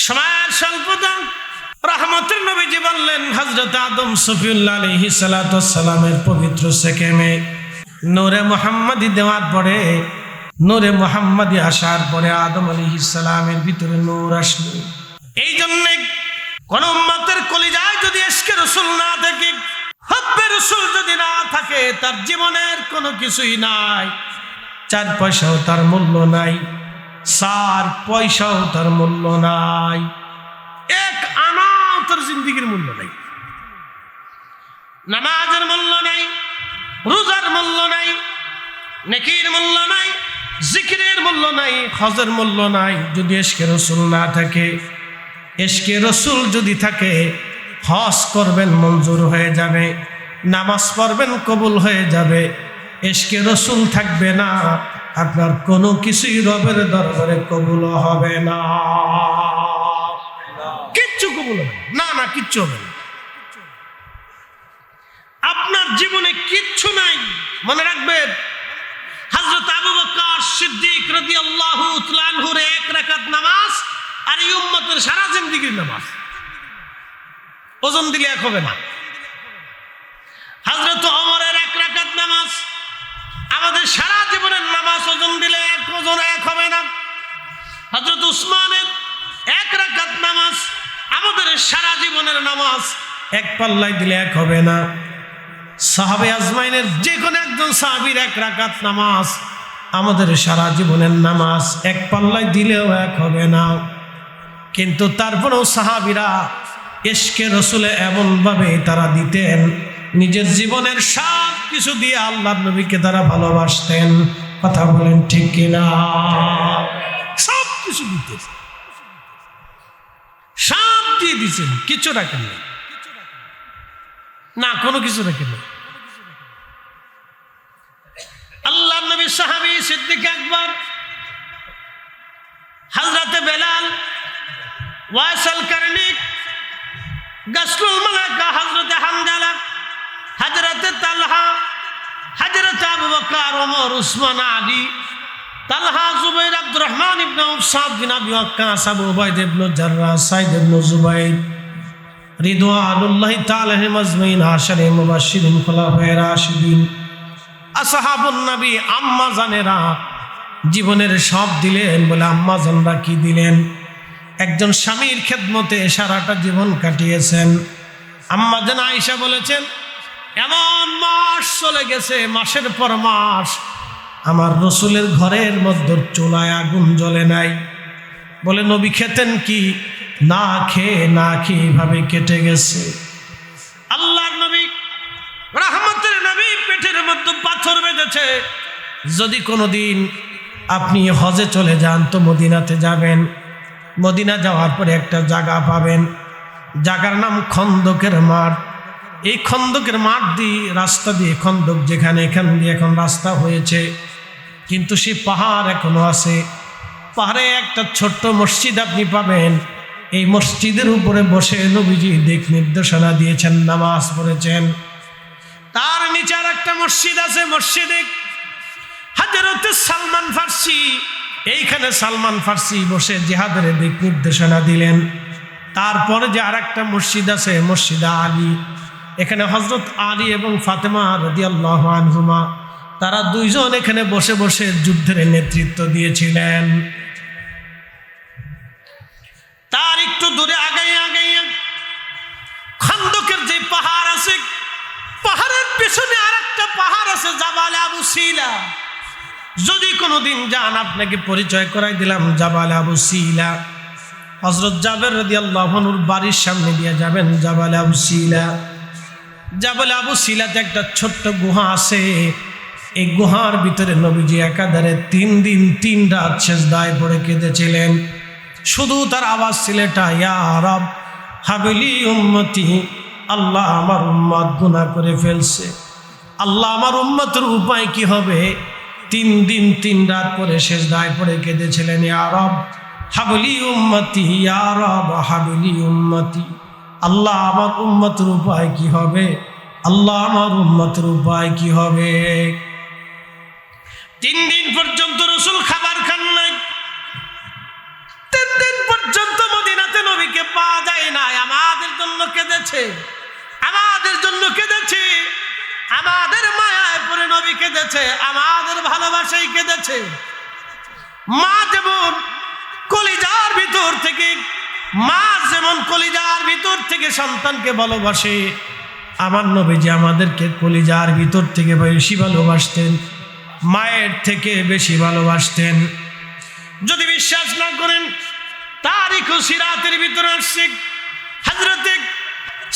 সময়ের স্বল্পতা, রহমতের নবীজি বললেন হযরত আদম সফিউল্লাহ আলাইহিস সালাতু ওয়াস সালামের পবিত্র সেকেমে নূরে মুহাম্মাদি দেওয়ার পরে, নূরে মুহাম্মাদি আসার পরে আদম আলাইহিস সালামের ভিতরে নূর আসলো। এই জন্য কোন উম্মতের কলিজায় যদি ইশকে রাসূল না থাকে, হব্বে রাসূল যদি না থাকে, তার জীবনের কোনো কিছুই নাই। 4 পয়সাও তার মূল্য নাই, 4 পয়সাও তার মূল্য নাই, 1 আনাও তার জিন্দেগির মূল্য নাই। নামাজের মূল্য নাই, রোজার মূল্য নাই, নেকির মূল্য নাই, জিকিরের মূল্য নাই, হজের মূল্য নাই যদি ইশকে রাসূল না থাকে। ইশকে রাসূল যদি থাকে, হজ করবেন মঞ্জুর হয়ে যাবে, নামাজ পড়বেন কবুল হয়ে যাবে। ইশকে রাসূল থাকবে না, আপনার কোনো কিছুই রবের দরবারে কবুল হবে না, কিচ্ছু কবুল হবে না, না কিচ্ছু হবে না। আপনার জীবনে কিচ্ছু নাই। মনে রাখবেন, হযরত আবু বকর সিদ্দিক রাদিয়াল্লাহু তাআলা আনহুর 1 রাকাত নামাজ আর এই উম্মতের সারা জিন্দেগির নামাজ, ওজন দিলে এক হবে না। হযরত ওমরের 1 রাকাত নামাজ আমাদের সারা জীবনের নামাজ, ওজন দিলে ওজন এক হবে না। হযরত উসমানের 1 রাকাত নামাজ আমাদের সারা জীবনের নামাজ, এক পাল্লায় দিলে এক হবে না। সাহাবে আজমাইনের যে কোনো একজন সাহাবীর 1 রাকাত নামাজ আমাদের সারা জীবনের নামাজ, এক পাল্লায় দিলেও এক হবে না। কিন্তু তারপরেও সাহাবীরা ইশকে রাসূলে এমনভাবে তারা দিতেন, নিজের জীবনের সব কিছু দিয়ে আল্লাহর নবীকে তারা ভালোবাসতেন। কথা বলেন ঠিক কিনা? সব কিছু দিতেন, সব দিয়ে দিয়েছেন, কিছু রাখেন না, কোনো কিছু রাখেন না। আল্লাহর নবী সাহাবী সিদ্দিক আকবর, হযরতে বেলাল, ওয়াসিল কারনী, গাসলুল মালাকা হযরতে হামজালা, হযরতে তালহা, হযরতে আবু বকর, ওমর, উসমান, আলী, তালহা, জুবাইর, আব্দুর রহমান ইবনে আউফ, সাদ বিন আবি ওয়াক্কাস, আবু উবাইদা ইবনে জাররাহ, সাইদ ইবনে জুবাইর, রিদওয়ানুল্লাহি তাআলা আলাইহিম আজমাইন, আশারে মুবাশশিরিন, খুলাফায়ে রাশিদিন, আসহাবুন নবী, আম্মা জানেরা জীবনের সব দিলেন। বলে আম্মা জানরা কি দিলেন? একজন স্বামীর খেদমতে সারাটা জীবন কাটিয়েছেন। আম্মা জান আয়েশা বলেছেন, এমন মাস চলে গেছে, মাসের পর মাস আমার রাসূলের ঘরের মধ্যে চুলায় আগুন জ্বলে নাই। বলে নবী খেতেন কি? না খেয়ে এভাবে কেটে গেছে। আল্লাহর নবী, রহমতের নবী, পেটের মধ্যে পাথর বেঁধেছে। যদি কোনোদিন আপনি হজে চলে যান তো মদিনাতে যাবেন, মদিনা যাওয়ার পরে একটা জায়গা পাবেন, জায়গার নাম খন্দকের মাঠ। এই খন্দকের মাঠ দিয়ে, রাস্তা দিয়ে, খন্দক যেখানে, এখান দিয়ে এখন রাস্তা হয়েছে, কিন্তু সেই পাহাড় এখনো আছে। পাহাড়ে একটা ছোট্ট মসজিদ আপনি পাবেন। এই মসজিদের উপরে বসে নবীজি দিক নির্দেশনা দিয়েছেন, নামাজ পড়েছেন। তার নিচে আর একটা মসজিদ আছে, মসজিদে হযরতে সালমান ফার্সি। এইখানে সালমান ফার্সি বসে জিহাদের দিক নির্দেশনা দিলেন। তারপরে যে আর একটা মসজিদ আছে, মসজিদে আলী, এখানে হযরত আলী এবং ফাতেমা রাদিয়াল্লাহু আনহুমা, তারা দুইজন এখানে বসে বসে যুদ্ধের নেতৃত্ব দিয়েছিলেন। তার একটু দূরে আগাইয়া খন্দকের যে পাহাড় আছে, পাহাড়ের পেছনে আর একটা পাহাড় আছে, জাবালে আবু সিলা। যদি কোনোদিন যান, আপনাকে পরিচয় করাই দিলাম, জাবালে আবু সিলা। হযরত জাবের রাদিয়াল্লাহু আনহুর বাড়ির সামনে দিয়ে যাবেন, জাবালে আবু সিলা। জাবালে আবু সিলাতে একটা ছোট্ট গুহা আছে। এই গুহার ভিতরে নবীজি একাধারে 3 দিন 3 রাত সিজদায় পড়ে কেঁদেছিলেন। শুধু তার আওয়াজ ছিল এটা, ইয়া রব হাবিলি উম্মতি, আল্লাহ আমার উম্মত গুনাহ করে ফেলছে, আল্লাহ আমার উম্মতের উপায় কি হবে? 3 দিন 3 রাত পরে সিজদায় পড়ে কেঁদেছিলেন, ইয়া রব হাবিলি উম্মতি, ইয়া রব হাবিলি উম্মতি, আল্লাহ আমার উম্মতের উপায় কি হবে? আল্লাহ আমার উম্মতের উপায় কি হবে? 3 দিন পর্যন্ত রাসূল খাবার খান নাই। 3 দিন পর্যন্ত মদিনাতে জন্য কেঁদেছে, আমাদের জন্য কেঁদেছে, আমাদের মায়ায় পড়ে নবী কেঁদেছে, আমাদের ভালোবাসাই কেঁদেছে। মা যেমন কলিজার ভিতর থেকে, মা যেমন কলিজার ভিতর থেকে সন্তানকে ভালোবাসে, আমার নবীজি আমাদেরকে কলিজার ভিতর থেকে বেশি ভালোবাসতেন, মায়ের থেকে বেশি ভালোবাসতেন। যদি বিশ্বাস না করেন, তারিখ সিরাতের ভিতরে আসছে হযরতে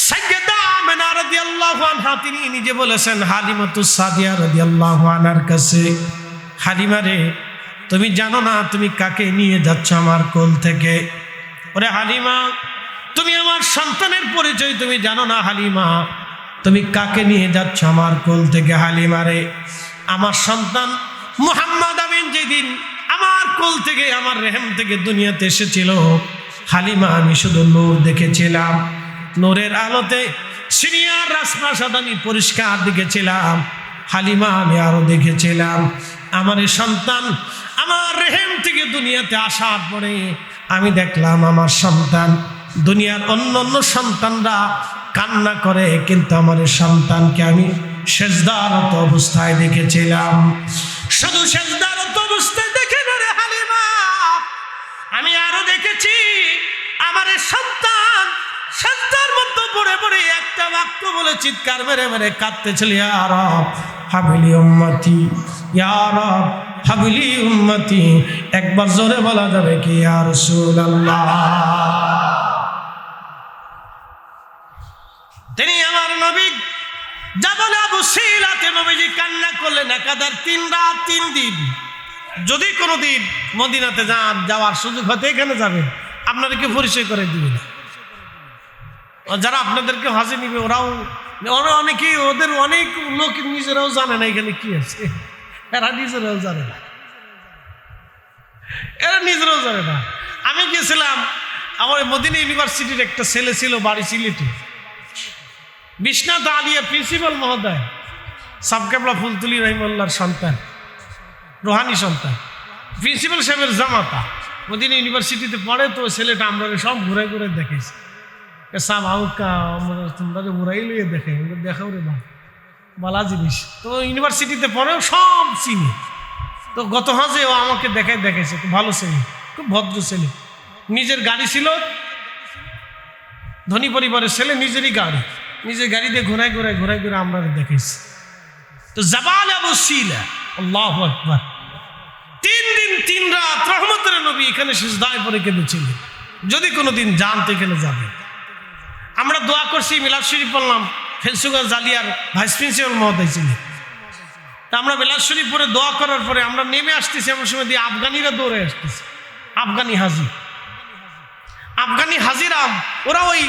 সাইয়্যিদা আমেনা রাদিয়াল্লাহু আনহা তিনি নিজে বলেছেন হালিমাতুস সাদিয়া রাদিয়াল্লাহু আনহার কাছে, হালিমা রে, তুমি জানো না তুমি কাকে নিয়ে যাচ্ছ আমার কোল থেকে? ওরে হালিমা, তুমি আমার সন্তানের পরিচয় তুমি জানো না? হালিমা, তুমি কাকে নিয়ে যাচ্ছ আমার কোল থেকে? হালিমা রে, আমার সন্তান মুহাম্মদ আমিন যেদিন আমার কোল থেকে, আমার রেহেম থেকে দুনিয়াতে এসেছিল, হালিমা আমি শুধু নূর দেখেছিলাম, নূরের আলোতে সিনিয়ার রাজপ্রাসাদ আমি পরিষ্কার দেখেছিলাম। হালিমা আমি আরো দেখেছিলাম আমার এই সন্তান আমার রেহেম থেকে দুনিয়াতে আসার পরে আমি দেখলাম আমার সন্তান, দুনিয়ার অন্য অন্য সন্তানরা কান্না করে, কিন্তু আমার এই সন্তানকে আমি সেজদারত অবস্থায় দেখেছিলাম। শুধু সেজদারত অবস্থায় দেখে না রে হালিমা, আমি আরো দেখেছি আমার এই সন্তান সেজদার মধ্যে পড়ে পড়ে একটা বাক্য বলে চিৎকার মেরে মেরে কাঁদতেছিল, ইয়া রব হাবিলি উম্মতি, ইয়া রব হাবিলি উম্মতি। একবার জোরে বলা যাবে কি ইয়া রাসূলুল্লাহ? তিনি আমার নবী জাবাল আবু সিলাতে নবীজি কান্না করলেন একাধার 3 রাত 3 দিন। যদি কোনোদিন মদিনাতে যাওয়ার সুযোগ হতে এখানে যাবেন, আপনাদেরকে পরিচয় করে দিবেন। যারা আপনাদেরকে হজে নিবে ওরা অনেকেই, ওদের অনেক লোক নিজেরাও জানে না এখানে কি আছে, এরা নিজেরাও জানে না, এরা নিজেরাও জানে না। আমি গেছিলাম, আমার মদিনা ইউনিভার্সিটির একটা ছেলে ছিল বাড়ি সিলেটে, বিশ্বনাথ আলিয়া প্রিন্সিপাল মহোদয় সাবকেবলা ফুলতুলি রহিমুল্লাহর সন্তান, রোহানি সন্তান, প্রিন্সিপাল সাহেবের জামাতা, মদিনা ইউনিভার্সিটিতে পড়ে। তো ছেলেটা আমরা সব ঘুরে ঘুরে দেখেছি, সাব আউকা তোমরা যে ঘুরাই লইয়ে দেখে, দেখাও রে বালা জিনিস। তো ইউনিভার্সিটিতে পড়েও সব চিনি। তো গত হাজে ও আমাকে দেখেছে, খুব ভালো ছেলে, খুব ভদ্র ছেলে, নিজের গাড়ি ছিল, ধনী পরিবারের ছেলে, নিজেরই গাড়ি, নিজের গাড়ি দিয়ে ঘুরাই ঘুরাই আমরা দেখেছি। তো জাবাল আবু সিলা, আল্লাহু আকবার, 3 দিন 3 রাত রহমতের নবী এখানে সিজদায় পড়ে কেঁদেছিলেন। যদি কোনোদিন যান তো এখানে যাবে। আমরা দোয়া করছি, মিলাদ শরীফ পড়লাম, ফেন্সুগঞ্জ জালিয়ার ভাইস প্রিন্সিপাল মহোদয় ছিলেন। তা আমরা মিলাদ শরীফ পরে দোয়া করার পরে আমরা নেমে আসতেছি, এমন সময় দিয়ে আফগানিরা দৌড়ে আসতেছে, আফগানি হাজিরা, ওরা ওই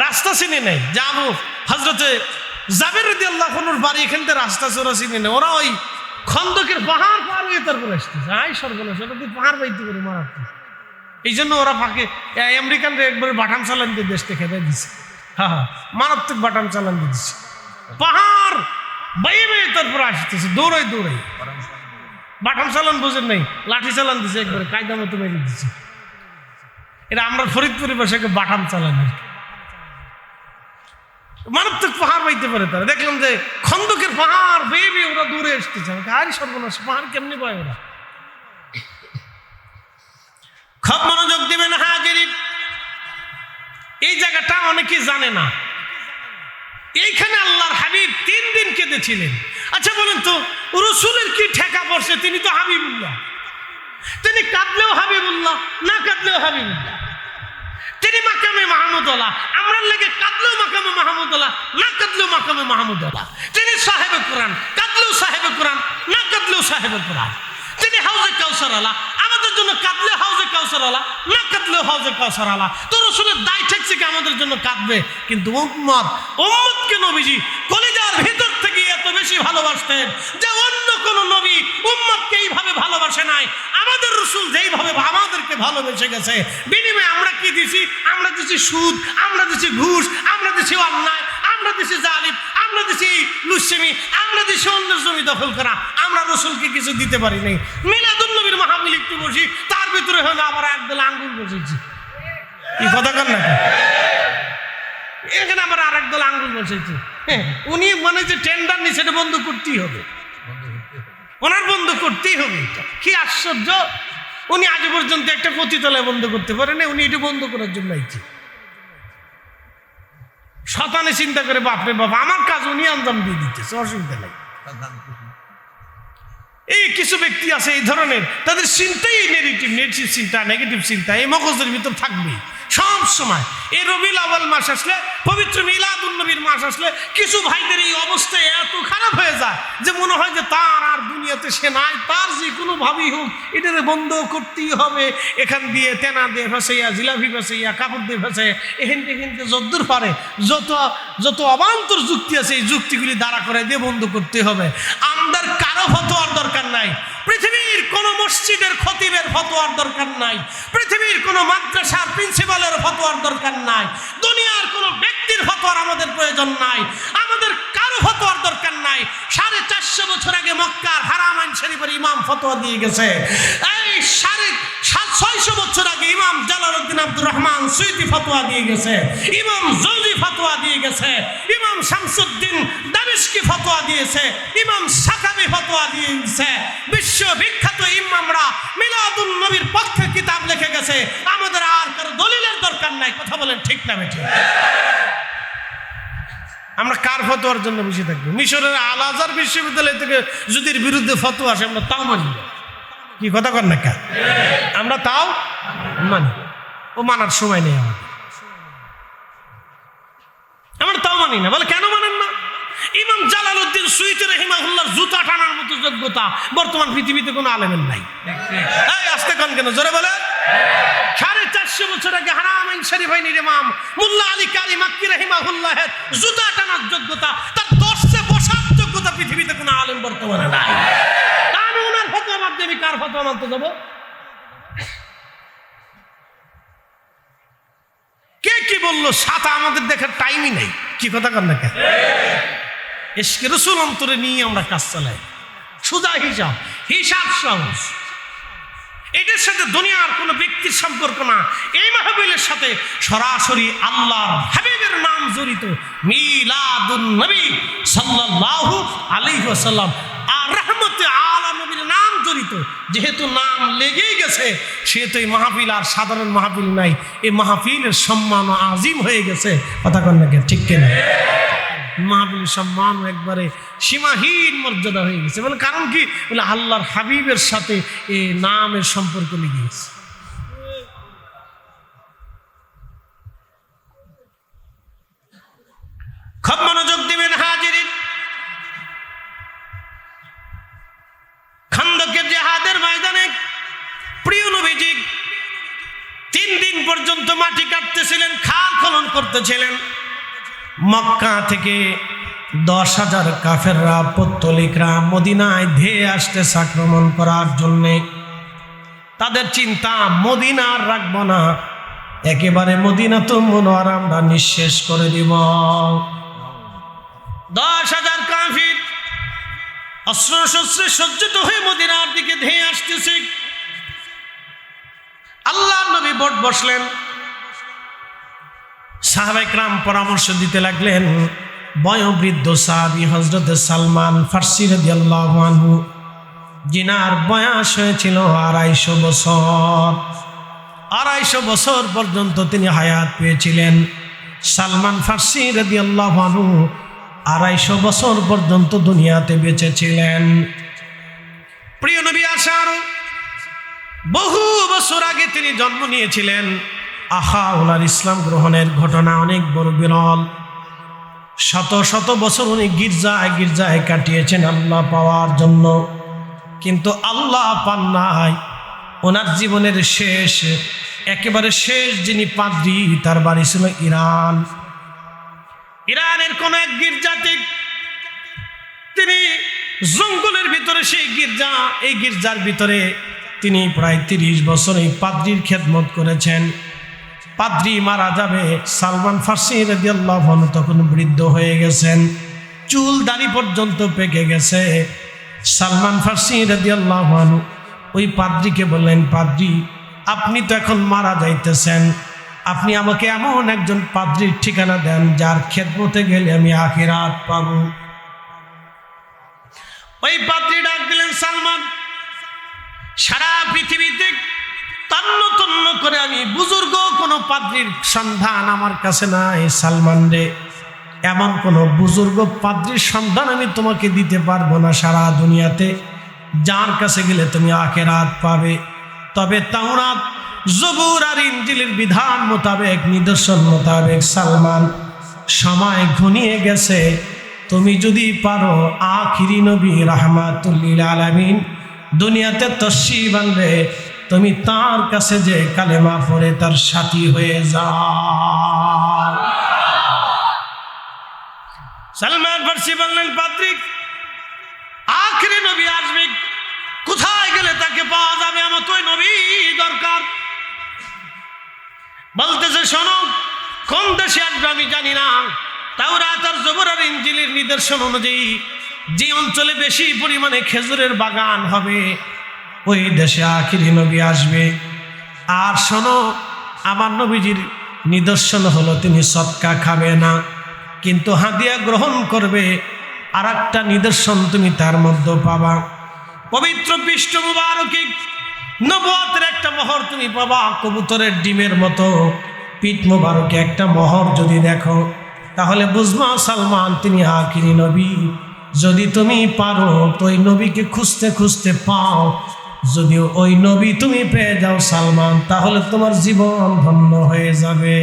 রাস্তা চিনে নেই, যাবো হজরতে জাবের রাদিয়াল্লাহু আনহুর বাড়ি এখান থেকে রাস্তা আছে, ওরা চিনে নেই। ওরা ওই খন্দকের পাহাড় পার হয়ে তারপরে আসতেছে, আই সর্বনাশ, ওটা দিয়ে পাহাড় বাইতে করে মারাতে। এই জন্য ওরা ফাঁকে আমেরিকানরা একবারে বাটাম চালান দিয়ে দেশ থেকে দিচ্ছে, হ্যাঁ মারাত্মক বাটাম চালান দিয়ে দিচ্ছে, পাহাড় বাইয়ে বাইয়ে তারপরে আসতেছে, দৌড়াই বাটাম চালান বোঝেন নাই, লাঠি চালান দিচ্ছে, একবারে কায়দা মতো মেরে দিচ্ছে। এটা আমরা ফরিদপুরি ভাষাকে বাটাম চালান আর কি। মারাত্মক পাহাড় বাইতে পারে তারা। দেখলাম যে খন্দকের পাহাড় বেয়ে বেয়ে ওরা দূরে আসতেছে, আরে সর্বনাশ, পাহাড় কেমনি পায় ওরা? খুব মনোযোগ দিবেন হাজিরিন, এই জায়গাটা অনেকেই জানে না। এইখানে আল্লাহর হাবিব 3 দিন কেঁদেছিলেন। আচ্ছা বলেন তো, রসুলের কি ঠেকা পড়ছে? তিনি তো হাবিবুল্লাহ, তিনি কাঁদলেও হাবিবুল্লাহ, না কাঁদলেও হাবিবুল্লাহ। তিনি মাকামে মাহমুদুল্লাহ, আমরা লেগে কাঁদলেও মাকামে মাহমুদুল্লাহ, না কাঁদলেও মাকামে মাহমুদুল্লাহ। তিনি সাহেবে কোরআন, কাঁদলেও সাহেবে কোরআন, না কাঁদলেও সাহেবে কোরআন। তিনি হাউজে কাউসার আলা, আমাদের জন্য কাঁদলে হাউজে কাউসার আলা, না কাঁদলেও হাউজে কাউসার আলা। তো রসুলের দায় ঠেকছে কি আমাদের জন্য কাঁদবে? কিন্তু উম্মতকে নবীজি কলিজার ভিতর থেকে এত বেশি ভালোবাসতেন যে অন্য কোন নবী উম্মতকে এইভাবে ভালোবাসে নাই। আমাদের রসুল যেইভাবে আমাদেরকে ভালোবেসে গেছে, বিনিময়ে আমরা কি দিছি? আমরা দিছি সুদ, আমরা দিছি ঘুষ, আমরা দিছি অন্যায়, আমরা দিছি জালিম, আমরা দিছি লুচ্ছেমি, আমরা দিছি অন্যের জমি দখল করা। আমরা রসুলকে কিছু দিতে পারি নাই। মিলাদুন নবীর মাহফিল একটু বসি, তার ভিতরে হলো আবার একদল আঙ্গুল বসেছি। কি কথা কর না? এখানে আবার আরেক দল আঙ্গুল বসেছে। হ্যাঁ, উনি মানে যে টেন্ডার নিয়ে সেটা বন্ধ করতেই হবে, ওনার বন্ধ করতেই হবে। কি আশ্চর্য, উনি আজ পর্যন্ত একটা পতিতলায় বন্ধ করতে পারেন, উনি এটা বন্ধ করার জন্য আইছে। শতানে চিন্তা করে বাপরে বাপ, আমার কাজ উনি আঞ্জাম দিয়ে দিতেছে, অসুবিধা নাই। এই কিছু ব্যক্তি আছে এই ধরনের, তাদের চিন্তাই নেগেটিভ চিন্তা, নেগেটিভ চিন্তা এই মগজের ভিতর থাকবেই সব সময়। এই রবিউল আউয়াল মাস আসলে, পবিত্র মিলাদুন নবীর মাস আসলে কিছু ভাইদের এই অবস্থা এত খারাপ হয়ে যায় যে মনে হয় যে তার আর দুনিয়াতে সে নাই, তার যে কোনো ভাবেই হোক এটারে বন্ধ করতেই হবে। এখান দিয়ে তেনা দিয়ে ফেসাইয়া, জিলাপি ফেসাইয়া, কাপড় দিয়ে ফেসাইয়া, এখানতে যদ্দূর পারে যত অবান্তর যুক্তি আছে এই যুক্তিগুলি দাঁড়া করে দিয়ে বন্ধ করতে হবে। আমাদের কারো ফতোয়ার দরকার নাই, পৃথিবীর কোন মসজিদের খতিবের ফতোয়ার দরকার নাই, পৃথিবীর কোন মাদ্রাসার প্রিন্সিপালের ফতোয়ার দরকার নাই, দুনিয়ার কোন ব্যক্তির ফতোয়ার আমাদের প্রয়োজন নাই, আমাদের কারো ফতোয়ার দরকার নাই। 450 বছর আগে মক্কার হারামাইন শরীফের ইমাম ফতোয়া দিয়ে গেছে। এই 650 বছর আগে ইমাম জালালউদ্দিন আব্দুর রহমান সুয়ুতি ফতোয়া দিয়ে গেছে, ইমাম জৌজি ফতোয়া দিয়ে গেছে, ইমাম শামসুদ্দিন দামেশকি ফতোয়া দিয়েছে, ইমাম সাকাবি ফতোয়া দিয়েছে। বিশ্ববিখ্যাত ইমামরা মিলাদুন নবীর পক্ষে কিতাব লিখে গেছে। আমাদের আর কারো দলিলের দরকার নাই। কথা বলেন ঠিক না বেঠিক? আমরা কার ফতোয়ার জন্য বসে থাকবো? মিশরের আল আজহার বিশ্ববিদ্যালয় থেকে যদি বিরুদ্ধে ফতোয়া আসে আমরা তাও মানি। কি কথা কর না, আমরা তাও মানি। ও মানার সময় নেই আমাদের, আমরা তাও মানি না। বলে কেন মানেন না? ইমাম জালালউদ্দিন সুয়ুতি রাহিমাহুল্লাহর জুতা টানার মতো যোগ্যতা বর্তমান পৃথিবীতে কোনো আলেমের নাই। এই আস্তে কান কেন, জোরে বলে। 450 বছর আগে হারামাইন শরীফাইনের ইমাম মুল্লা আলী কারি মাক্কি রাহিমাহুল্লাহের জুতা টানার যোগ্যতা, তার দর্শে বসার যোগ্যতা পৃথিবীতে কোনো আলেম বর্তমানে নাই। আমি ওনার ফতোয়া মানতে, আমি কার ফতোয়া মানতে যাবো? কে কি বললো সাথে আমাদের দেখার টাইমই নেই। কি কথা কর না কেন? ইশকে রাসূল অন্তরে নিয়ে আমরা কাজ চালাই। সোজা হিসাব সহজ। এটার সাথে দুনিয়ার কোনো ব্যক্তির সম্পর্ক না। এই মাহফিলের সাথে সরাসরি আল্লাহর হাবিবের নাম জড়িত, মিলাদুন নবী সাল্লাল্লাহু আলাইহি ওয়াসাল্লাম আর রাহমাতে আলামিন নবীর নাম জড়িত। যেহেতু নাম লেগেই গেছে সেহেতু এই মাহফিল আর সাধারণ মাহফিল নাই, এই মাহফিলের সম্মান আজিম হয়ে গেছে। কথা কন না, ঠিক কিনা? মাহফিলের সম্মান একবারে সীমাহীন মর্যাদা হয়ে গেছে। মানে কারণ কি? বলে আল্লাহর হাবিবের সাথে এই নামের সম্পর্ক লেগে গেছে। খুব মনোযোগ দিবেন হাজিরিন। খন্দকের জিহাদের ময়দানে প্রিয় নবীজি 3 দিন পর্যন্ত মাটি কাটতেছিলেন, খাল খনন করতেছিলেন। মক্কা থেকে 10,000 কাফেররা, পত্তলিকরা মদিনায় ধেয়ে আসতেছে আক্রমণ করার জন্যে। তাদের চিন্তা মদিনা আর রাখবো না, একেবারে মদিনাতুল মুনাওয়ারা আমরা নিঃশেষ করে দিব। 10,000 কাফির অস্ত্র শস্ত্রে সজ্জিত হয়ে মদিনার দিকে ধেয়ে আসতেছে। আল্লাহর নবী বট বসলেন, সাহাবায়ে কেরাম পরামর্শ দিতে লাগলেন। বয়োবৃদ্ধ সাহাবী হযরত সালমান ফারসি রাদিয়াল্লাহু আনহু, যিনার বয়স হয়েছিল 250 বছর। 250 বছর পর্যন্ত তিনি হায়াত পেয়েছিলেন। সালমান ফারসি রাদিয়াল্লাহু আনহু 250 বছর পর্যন্ত দুনিয়াতে বেঁচে ছিলেন। প্রিয় নবী আসার বহু বছর আগে তিনি জন্ম নিয়েছিলেন। ওনার ইসলাম গ্রহণের ঘটনা অনেক বড় বিরল। শত শত বছর উনি গির্জায় কাটিয়েছেন আল্লাহ পাওয়ার জন্য, কিন্তু আল্লাহ পান নাই। ওনার জীবনের একেবারে শেষ যিনি পাদ্রী, তার বাড়ি ছিল ইরানের কোন এক গির্জাতে। তিনি জঙ্গলের ভিতরে এই গির্জার ভিতরে তিনি প্রায় 30 বছর এই পাদ্রীর খেদমত করেছেন। পাদ্রী মারা যাবে, সালমান ফারসি রাদিয়াল্লাহু আনহু তখন বৃদ্ধ হয়ে গেছেন, চুল দাড়ি পর্যন্ত পেকে গেছে। সালমান ফারসি রাদিয়াল্লাহু আনহু ওই পাদ্রীকে বললেন, পাদ্রী আপনি তো এখন মারা যাইতেছেন, আপনি আমাকে এমন একজন পাদ্রীর ঠিকানা দেন যার খেদমতে গেলে আমি আখিরাত পাবো। ওই পাদ্রী ডাক দিলেন, সালমান, সারা পৃথিবীতে তন্ন তন্ন করে আমি বুজুর্গ কোনো পাদ্রীর সন্ধান আমার কাছে নাই। সালমান রে, এমন কোনো বুজুর্গ পাদ্রীর সন্ধান আমি তোমাকে দিতে পারবো না সারা দুনিয়াতে, যার কাছে গেলে তুমি আখিরাত পাবে। তবে তাওরাত, জবুর আর ইনজিলের বিধান মোতাবেক, নিদর্শন মোতাবেক সালমান, সময় ঘনিয়ে গেছে। তুমি যদি পারো আখিরি নবী রাহমাতুল লিল আলামিন দুনিয়াতে তশরিফ আনবে, তুমি তার কাছে যে কালেমা পড়ে তার সাথী হয়ে যাও। সালমান ফারসি বললেন, পাদ্রী, আখিরি নবী আসবে, কোথায় গেলে তাকে পাওয়া যাবে? আমার তো ওই নবী দরকার। বলতেছে, শোনো, কোন দেশে আসবে আমি জানি না, তাওরাত আর জবুর আর ইনজিলের নিদর্শন অনুযায়ী যে অঞ্চলে বেশি পরিমাণে খেজুরের বাগান হবে ওই দেশে আখিরি নবী আসবে। আর শোনো, আমার নবীজির নিদর্শন হলো তিনি সদকা খাবে না, কিন্তু হাদিয়া গ্রহণ করবে। আর একটা নিদর্শন তুমি তার মধ্যে পাবা, পবিত্র পৃষ্ঠ মুবারকে নবুয়তের একটা মোহর তুমি পাবা। কবুতরের ডিমের মতো পিঠ মুবারকে একটা মোহর যদি দেখো, তাহলে বুঝবা সালমান তিনি আখিরি নবী। যদি তুমি পারো তো ওই নবীকে খুঁজতে খুঁজতে পাও, যদি ওই নবী তুমি পেয়ে যাও সালমান, তাহলে তোমার জীবন ধন্য হয়ে যাবে।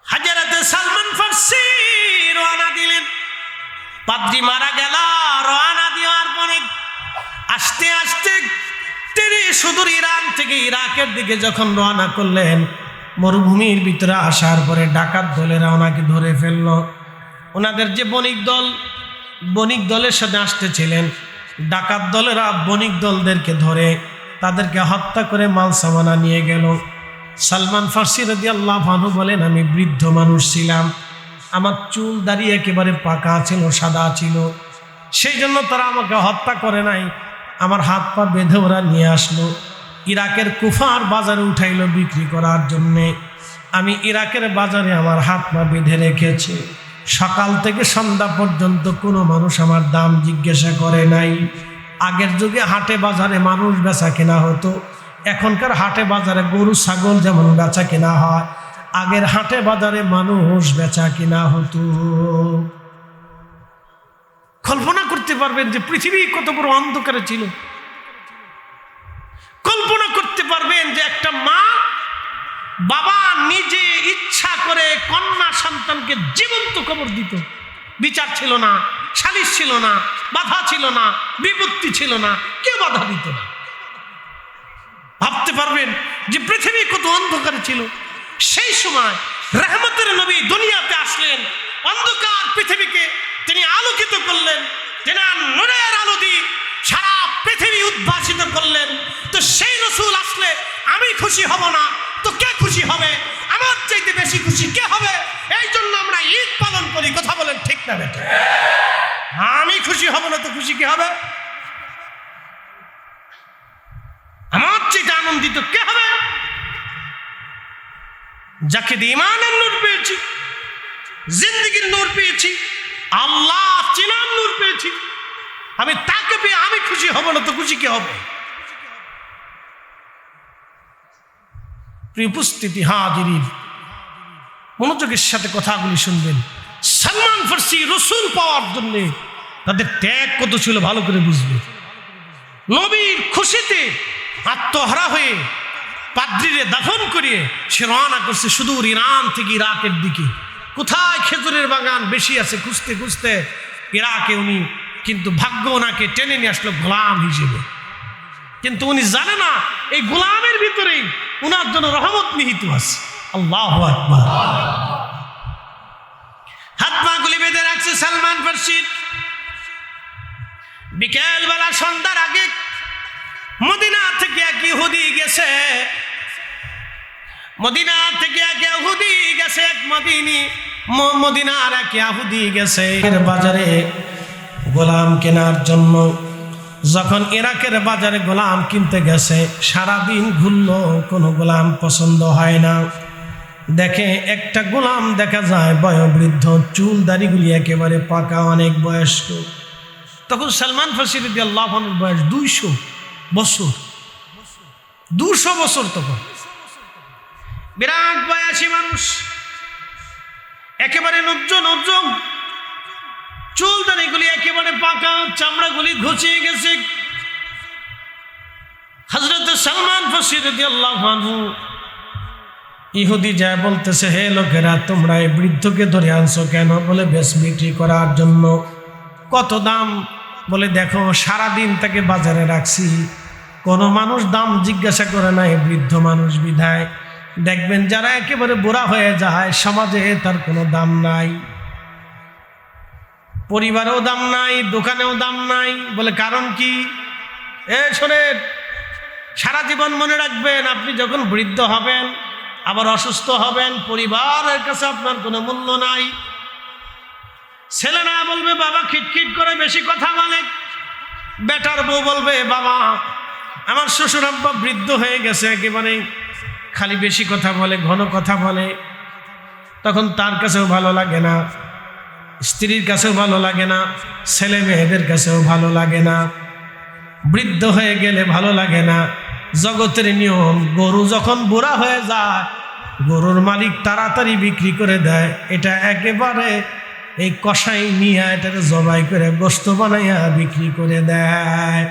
হাজরাতে সালমান ফারসি রওনা দিলেন। পাদ্রী মারা গেল, রওনা দেওয়ার পরে আস্তে আস্তে তিনি সুদূর ইরান থেকে ইরাকের দিকে যখন রওনা করলেন, মরুভূমির ভিতরে আসার পরে ডাকাত দলেরা ওনাকে ধরে ফেলল। ওনাদের যে বণিক দলের সাথে আসতেছিলেন, ডাকাত দলেরা বণিক দলদেরকে ধরে তাদেরকে হত্যা করে মাল সামানা নিয়ে গেল। সালমান ফারসি রাদিয়াল্লাহু আনহু বলেন, আমি বৃদ্ধ মানুষ ছিলাম, আমার চুল দাড়ি একেবারে পাকা ছিল, সাদা ছিল, সেই জন্য তারা আমাকে হত্যা করে নাই। আমার হাত পা বেঁধে ওরা নিয়ে আসলো, ইরাকের কুফার বাজারে উঠাইলো বিক্রি করার জন্যে। আমি ইরাকের বাজারে আমার হাত পা বেঁধে রেখেছি, সকাল থেকে সন্ধ্যা পর্যন্ত কোনো মানুষ আমার দাম জিজ্ঞাসা করে নাই। আগের যুগে হাটে বাজারে মানুষ বেচা কেনা হতো, এখনকার হাটে বাজারে গরু ছাগল যেমন বেচা কেনা হয়, আগের হাটে বাজারে মানুষ বেচা কেনা হতো। কল্পনা করতে পারবেন যে পৃথিবী কত বড় অন্ধকারে ছিল। কল্পনা করতে পারবেন যে একটা মা, বাবা নিজে ইচ্ছা করে কন্যা সন্তানকে জীবন্ত কবর দিত। বিচার ছিল না, সালিশ ছিল না, বাধা ছিল না, বিপত্তি ছিল না, কেউ বাধা দিত না। ভাবতে পারবেন যে পৃথিবী কত অন্ধকারে ছিল। সেই সময় রহমতের নবী দুনিয়াতে আসলেন, অন্ধকার পৃথিবীকে তিনি আলোকিত করলেন, তিনি নূরের আলো দিয়ে সারা পৃথিবী উদ্ভাসিত করলেন। তো সেই রসুল আসলে আমি খুশি হব না তো কে খুশি হবে? আমার চাইতে বেশি খুশি কে হবে? এই জন্য আমরা ঈদ পালন করি। কথা বলেন ঠিক না বেটা? আমি খুশি হব না তো খুশি কে হবে? আমার চাইতে আনন্দিত কে হবে? যাকে দিয়ে ইমানের নূর পেয়েছি, জিন্দেগির নূর পেয়েছি, আল্লাহ চিনার নূর পেয়েছি, আমি তাকে পেয়ে আমি খুশি হব না তো খুশি কে হবে? প্রিয় উপস্থিতি হাজিরিন, মনোযোগের সাথে কথাগুলি শুনবেন। সালমান ফারসি রসুল পাওয়ার জন্য তাদের ত্যাগ কত ছিল ভালো করে বুঝবে। নবীর খুশিতে আত্মহারা হয়ে পাদ্রীরে দাফন করিয়ে সে রওনা করছে সুদূর ইরান থেকে ইরাকের দিকে। কোথায় খেজুরের বাগান বেশি আছে খুঁজতে খুঁজতে ইরাকে উনি, কিন্তু ভাগ্য ওনাকে টেনে নিয়ে আসলো গোলাম হিসেবে। কিন্তু উনি জানে না এই গোলামের ভিতরেই উনার জন্য রহমত নিহিত আছে। আল্লাহু আকবার। হাত পা গুলি বেঁধে রাখছে সালমান ফারসি। বিকেল বেলা সন্ধ্যার আগে মদিনা থেকে এক ইহুদি গেছে, মদিনা থেকে এক ইহুদি গেছে, এক মদিনার এক ইহুদি গেছে বাজারে গোলাম কেনার জন্য। যখন ইরাকের বাজারে গোলাম কিনতে গেছে, সারাদিন ঘুরলো, কোনো গোলাম পছন্দ হয় না। দেখে একটা গোলাম দেখা যায় বয়োবৃদ্ধ, চুল দাড়িগুলি একেবারে পাকা, অনেক বয়স্ক। তখন সালমান ফার্সি রাদিয়াল্লাহু আনহুর বয়স 200 বছর, 200 বছর। তখন বিরাট বয়সী মানুষ, একেবারে নজ্জ, চুল দাড়িগুলি একেবারে পাকা, চামড়াগুলি ঘুচিয়ে গেছে। হযরত সালমান ফার্সি রাদিয়াল্লাহু আনহু ইহুদি যায় বলতেছে, হে লোকেরা, তোমরা এই বৃদ্ধকে ধরে আনছো কেন? বলে বেশ বিক্রি করার জন্য। কত দাম? বলে দেখো, সারাদিন তাকে বাজারে রাখছি, কোনো মানুষ দাম জিজ্ঞাসা করে না, এই বৃদ্ধ মানুষ বিধায়। দেখবেন যারা একেবারে বুড়া হয়ে যায়, সমাজে তার কোনো দাম নাই, পরিবারেও দাম নাই, দোকানেও দাম নাই। বলে কারণ কি? শোনেন, সারা জীবন মনে রাখবেন, আপনি যখন বৃদ্ধ হবেন, আবার অসুস্থ হবেন, পরিবারের কাছে আপনার কোনো মূল্য নাই। ছেলেরা বলবে বাবা খিটখিট করে বেশি কথা বলে, বেটার বউ বলবে বাবা আমার শ্বশুর আব্বা বৃদ্ধ হয়ে গেছে, একেবারে খালি বেশি কথা বলে, ঘন কথা বলে। তখন তার কাছেও ভালো লাগে না, স্ত্রীর কাছেও ভালো লাগে না, ছেলে মেয়েদের কাছেও ভালো লাগে না। বৃদ্ধ হয়ে গেলে ভালো লাগে না। জগতের নিয়ম, গরু যখন বুড়া হয়ে যায়, গরুর মালিক তাড়াতাড়ি বিক্রি করে দেয়। এটা একেবারে এই কষাই নিয়ে এটাকে জবাই করে গোশত বানাইয়া বিক্রি করে দেয়।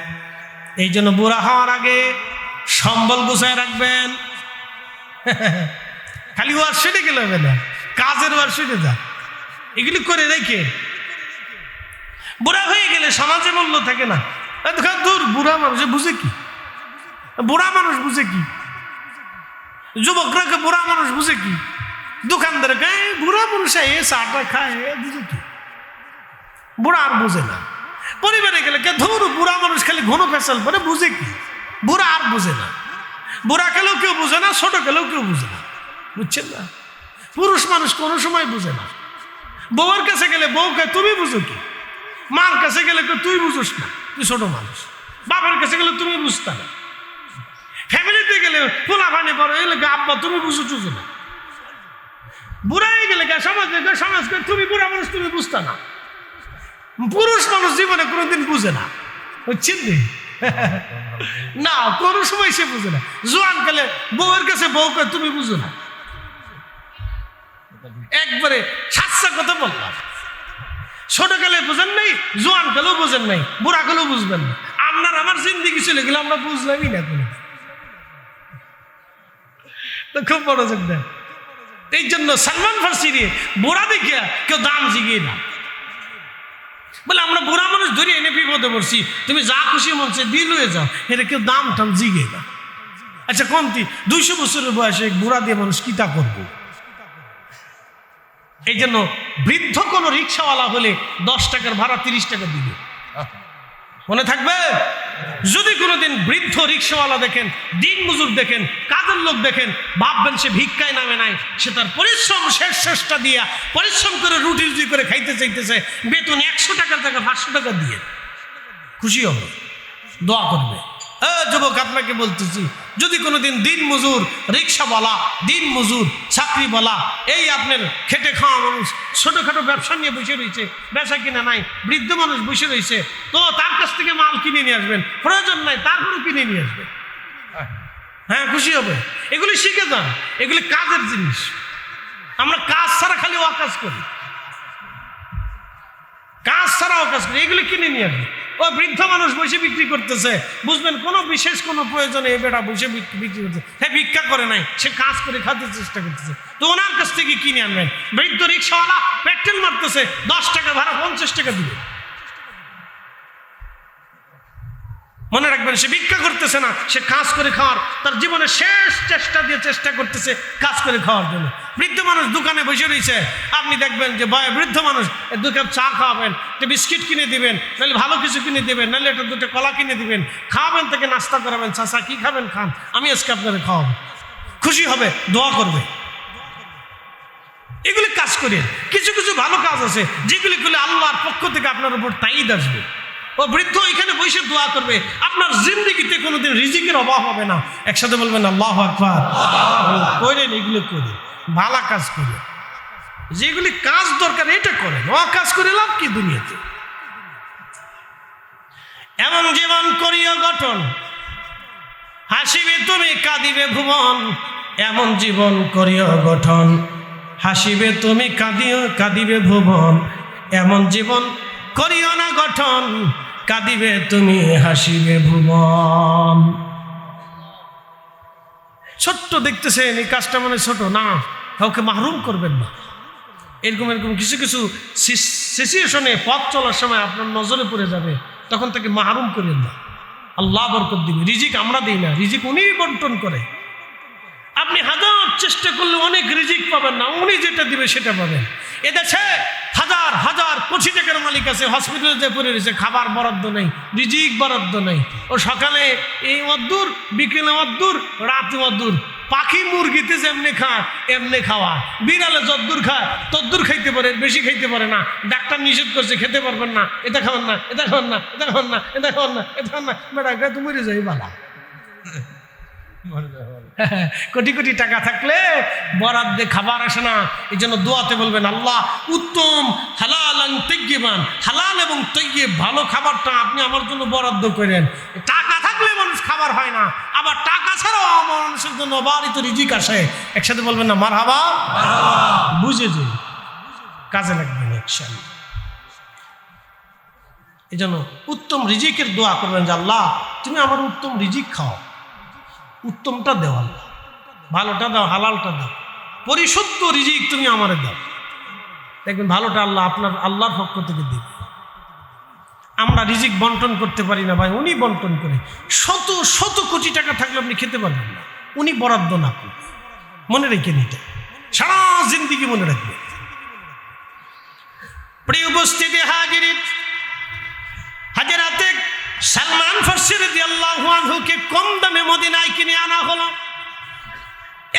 এই জন্য বুড়া হওয়ার আগে সম্বল গুছায় রাখবেন। খালি ওয়ার্কশপে গেলে হবে না, কাজের ওয়ার্কশপে যা, এগুলি করে রেখে। বুড়া হয়ে গেলে সমাজে মূল্য থাকে না। দূর, বুড়া মানুষ বুঝে কি? বুড়া মানুষ বুঝে কি? যুবকরা বুড়া মানুষ বুঝে কি? দোকানদার বুড়া মানুষ চাটা খায়, বুঝে কি? বুড়া আর বুঝে না। পরিবারে গেলে ধর বুড়া মানুষ খালি ঘন ফেসাল করে, বুঝে কি? বুড়া আর বুঝে না। বুড়া খেলেও কেউ বুঝে না, ছোট খেলেও কেউ বুঝে না, বুঝছেন না? পুরুষ মানুষ কোনো সময় বুঝে না। বউয়ের কাছে গেলে বউ কে তুমি বুঝো কি? মার কাছে গেলে তুই বুঝোস না, তুই ছোট মানুষ। বাবার কাছে গেলে তুমি বুঝতে না। ফ্যামিলিতে গেলে পোলা ফানি পড়ো, এলে আব্বা তুমি বুঝো চুঝো না। বুড়াই গেলে সমাজকে তুমি বুড়া মানুষ, তুমি বুঝতে না। পুরুষ মানুষ জীবনে কোনোদিন বুঝে না, বুঝছেন না? কোনো সময় সে বুঝে না। জোয়ান গেলে বউয়ের কাছে বউ কে তুমি বুঝো না, একবারে সাচ্চা কথা বললাম। ছোট গেলে বুঝেন নাই, জোয়ান গেলেও বুঝেন নাই, বুড়া গেলেও বুঝবেন না। আপনার আমার জিন্দিগি চলে গেলে আমরা বুঝলামই না কোনো। তো খুব বড় যোগ দেন। এই জন্য সালমান ফার্সি বুড়া দেখিয়া কেউ দাম জিগিয়ে না। বলে আমরা বুড়া মানুষ ধরে এনে বিপদে পড়ছি, তুমি যা খুশি মনছে দিয়ে লয়ে যাও, এটা কেউ দাম টাম জিগে না। আচ্ছা কমতি 200 বছরের বয়সে বুড়া দিয়ে মানুষ কি তা করবো? এই জন্য বৃদ্ধ কোনো রিক্সাওয়ালা হলে 10 টাকার ভাড়া 30 টাকা দিবে, মনে থাকবে? যদি কোনোদিন বৃদ্ধ রিক্সাওয়ালা দেখেন, দিন মজুর দেখেন, কাজের লোক দেখেন, ভাববেন সে ভিক্ষায় নামে নাই, সে তার পরিশ্রম শেষটা দিয়া পরিশ্রম করে রুটি রুটি করে খাইতে চাইতেছে, বেতন 100 টাকার জায়গায় 500 টাকা দিয়ে খুশি হবে, দোয়া করবে। যুবক আপনাকে বলতেছি, যদি কোনোদিন দিন মজুর রিক্সাওয়ালা, দিন মজুর চাকরিওয়ালা, এই আপনার খেটে খাওয়া মানুষ ছোটখাটো ব্যবসা নিয়ে বসে রয়েছে, ব্যবসা কিনা নাই, বৃদ্ধ মানুষ বসে রয়েছে, তো তার কাছ থেকে মাল কিনে নিয়ে আসবেন, প্রয়োজন নাই তারপরেও কিনে নিয়ে আসবেন। হ্যাঁ, খুশি হবে। এগুলি শিখে যান, এগুলি কাজের জিনিস। আমরা কাজ ছাড়া খালি অকাজ করি, কাজ ছাড়া অকাজ করি, এগুলি কিনে নিয়ে আসবেন। ও বৃদ্ধ মানুষ বসে বিক্রি করতেছে, বুঝবেন কোনো বিশেষ কোনো প্রয়োজনে এই বেটা বসে বিক্রি করতেছে। হ্যাঁ, ভিক্ষা করে নাই, সে কাজ করে খাতে চেষ্টা করতেছে, তো ওনার কাছ থেকে কিনে আনবেন। বৃদ্ধ রিক্সাওয়ালা পেট্রোল মারতেছে, 10 টাকা ভাড়া 50 টাকা দিবে। মনে রাখবেন, সে ভিক্ষা করতেছে না, সে কাজ করে খাওয়ার, তার জীবনে শেষ চেষ্টা দিয়ে চেষ্টা করতেছে কাজ করে খাওয়ার জন্য। বৃদ্ধ মানুষ দোকানে বসে রয়েছে, আপনি দেখবেন যে বৃদ্ধ মানুষ 2 কাপ চা খাওয়াবেন, একটা বিস্কিট কিনে দিবেন, নাহলে ভালো কিছু কিনে দিবেন, নাহলে একটা 2টা কলা কিনে দিবেন, খাওয়াবেন, তাকে নাস্তা করাবেন। চাচা কি খাবেন? খান, আমি আজকে আপনাকে খাওয়াবো। খুশি হবে, দোয়া করবে। এগুলি কাজ করেন। কিছু কিছু ভালো কাজ আছে যেগুলি করলে আল্লাহর পক্ষ থেকে আপনার উপর তাইদ আসবে। ও বৃদ্ধ এখানে বসে দোয়া করবে, আপনার জিন্দেগিতে কোনোদিন রিজিকের অভাব হবে না। একসাথে বলবেন আল্লাহু আকবার। করেন, এগুলো করে ভালো কাজ করে, যেগুলি কাজ দরকার এটা করেন, ও কাজ করে লাভ কি দুনিয়াতে। এমন জীবন করিও গঠন, হাসিবে তুমি কাঁদিবে ভুবন। এমন জীবন করিও গঠন, হাসিবে তুমি কাঁদিবে ভুবন। এমন জীবন করিও না গঠন, কাঁদিবে তুমি হাসিবে ভুবন। ছোট্ট দেখতেছেন, এই কাজটা মানে ছোট না, কাউকে মাহরুম করবেন না। এরকম কিছু কিছু সিচুয়েশনে পথ চলার সময় আপনার নজরে পড়ে যাবে, তখন তাকে মাহরুম করেন না। আল্লাহ বরকত দিবে। রিজিক আমরা দিই না, রিজিক উনি বন্টন করে। আপনি হাজার চেষ্টা করলে অনেক রিজিক পাবেন না, উনি যেটা দিবে সেটা পাবেন। এদেশে হাজার হাজার কোটি টাকার মালিক আছে, হসপিটালে যে পড়ে রয়েছে, খাবার বরাদ্দ নেই, রিজিক বরাদ্দ নেই। ও সকালে এই মদ্দুর, বিকেলে মদ্দুর, রাতে মদ্দুর। পাখি মুরগিতে যেমনি খায় এমনি খাওয়া, বিড়ালে যদ্দুর খায় তদ্দুর খাইতে পারে, বেশি খাইতে পারে না। ডাক্তার নিষেধ করছে খেতে পারবেন না, এটা খাওয়ান না, এটা খাওয়ান না, এটা খাওয়ান না, এটা খাওয়ান না, এটা খাওয়ান না। বেটা তো মরে যাই বালা। কোটি কোটি টাকা থাকলে বরাদ্দে খাবার আসে না। এই জন্য দোয়াতে বলবেন আল্লাহ উত্তম হালাল তৈয়বান, হালাল এবং তৈয়ব ভালো খাবারটা আপনি আমার জন্য বরাদ্দ করেন। টাকা থাকলে মানুষ খাবার হয় না, আবার টাকা ছাড়াও মানুষের জন্য অবারিত রিজিক আসে। একসাথে বলবেন না মারহাবা। বুঝে যে কাজে লাগবে না ইনশাআল্লাহ। এই জন্য উত্তম রিজিকের দোয়া করবেন যে আল্লাহ তুমি আমার উত্তম রিজিক খাও, উত্তমটা দেও, আল্লাহ ভালোটা দাও, হালালটা দাও, পরিশুদ্ধ রিজিক তুমি আমারে দাও। দেখবেন ভালোটা আল্লাহ আপনার আল্লাহর পক্ষ থেকে দিবে। আমরা রিজিক বন্টন করতে পারি না ভাই, উনি বন্টন করে। শত শত কোটি টাকা থাকলে আপনি খেতে পারবেন না, উনি বরাদ্দ না করবে। মনে রেখেন এটা, সারা জিন্দেগি মনে রাখবে। প্রিয় উপস্থিতি হাজিরিন, হাজরাতে সালমান ফারসি রাদিয়াল্লাহু আনহুকে কম দামে মদিনায় কিনে আনা হলো।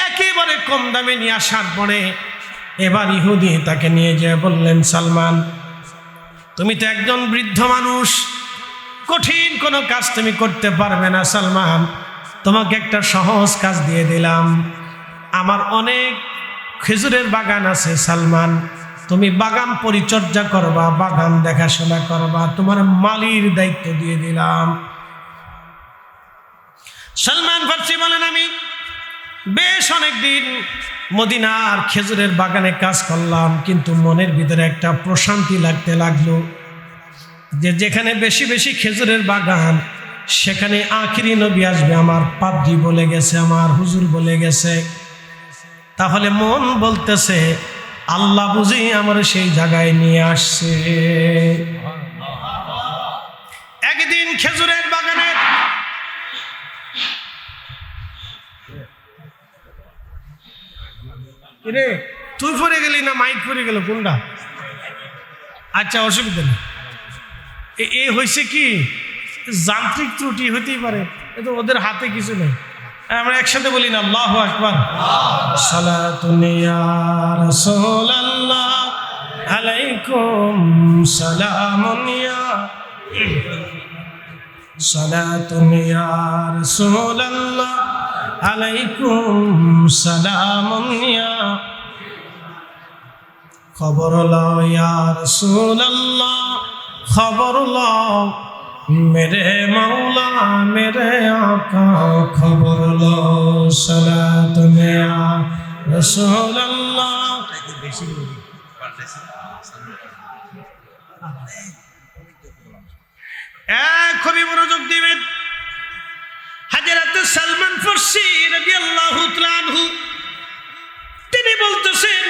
একেবারে কম দামে নিয়ে আসার পরে এবার ইহুদি তাকে নিয়ে যেয়ে বললেন, সালমান তুমি তো একজন বৃদ্ধ মানুষ, কঠিন কোনো কাজ তুমি করতে পারবে না। সালমান তোমাকে একটা সহজ কাজ দিয়ে দিলাম, আমার অনেক খেজুরের বাগান আছে। সালমান তুমি বাগান পরিচর্যা করবা, বাগান দেখাশোনা করবা, তোমার মালির দায়িত্ব দিয়ে দিলাম। সালমান ফারসি বলেন আমি বেশ অনেকদিন মদিনার খেজুরের বাগানে কাজ করলাম, কিন্তু মনের ভিতরে একটা প্রশান্তি লাগতে লাগলো যে যেখানে বেশি বেশি খেজুরের বাগান সেখানে আখিরি নবী আসবে, আমার পাদ্রী বলে গেছে, আমার হুজুর বলে গেছে। তাহলে মন বলতেছে আল্লাহ বুঝি আমার সেই জায়গায় নিয়ে আসছে। একদিন খেজুরের বাগানে রে তুই পড়ে গেলি না মাইক পড়ে গেল কোনটা? আচ্ছা অসুবিধা নেই। এ হয়েছে কি যান্ত্রিক ত্রুটি হতেই পারে, এ তো ওদের হাতে কিছু নেই। আমরা একসাথে বলি না আল্লাহু আকবার। সালাতুন ইয়া রাসূলুল্লাহ আলাইকুম সালামুন ইয়া, সালাতুন ইয়া রাসূলুল্লাহ আলাইকুম সালামুন ইয়া, খবর লও ইয়া রাসূলুল্লাহ খবর লও মেরে মাওলা মেরে আকা, খবর লো সালাতুন ইয়া রাসূলুল্লাহ। খুবই মনোযোগ দিবেন। হযরত সালমান ফারসি রাদিয়াল্লাহু তাআলা আনহু তিনি বলতেছেন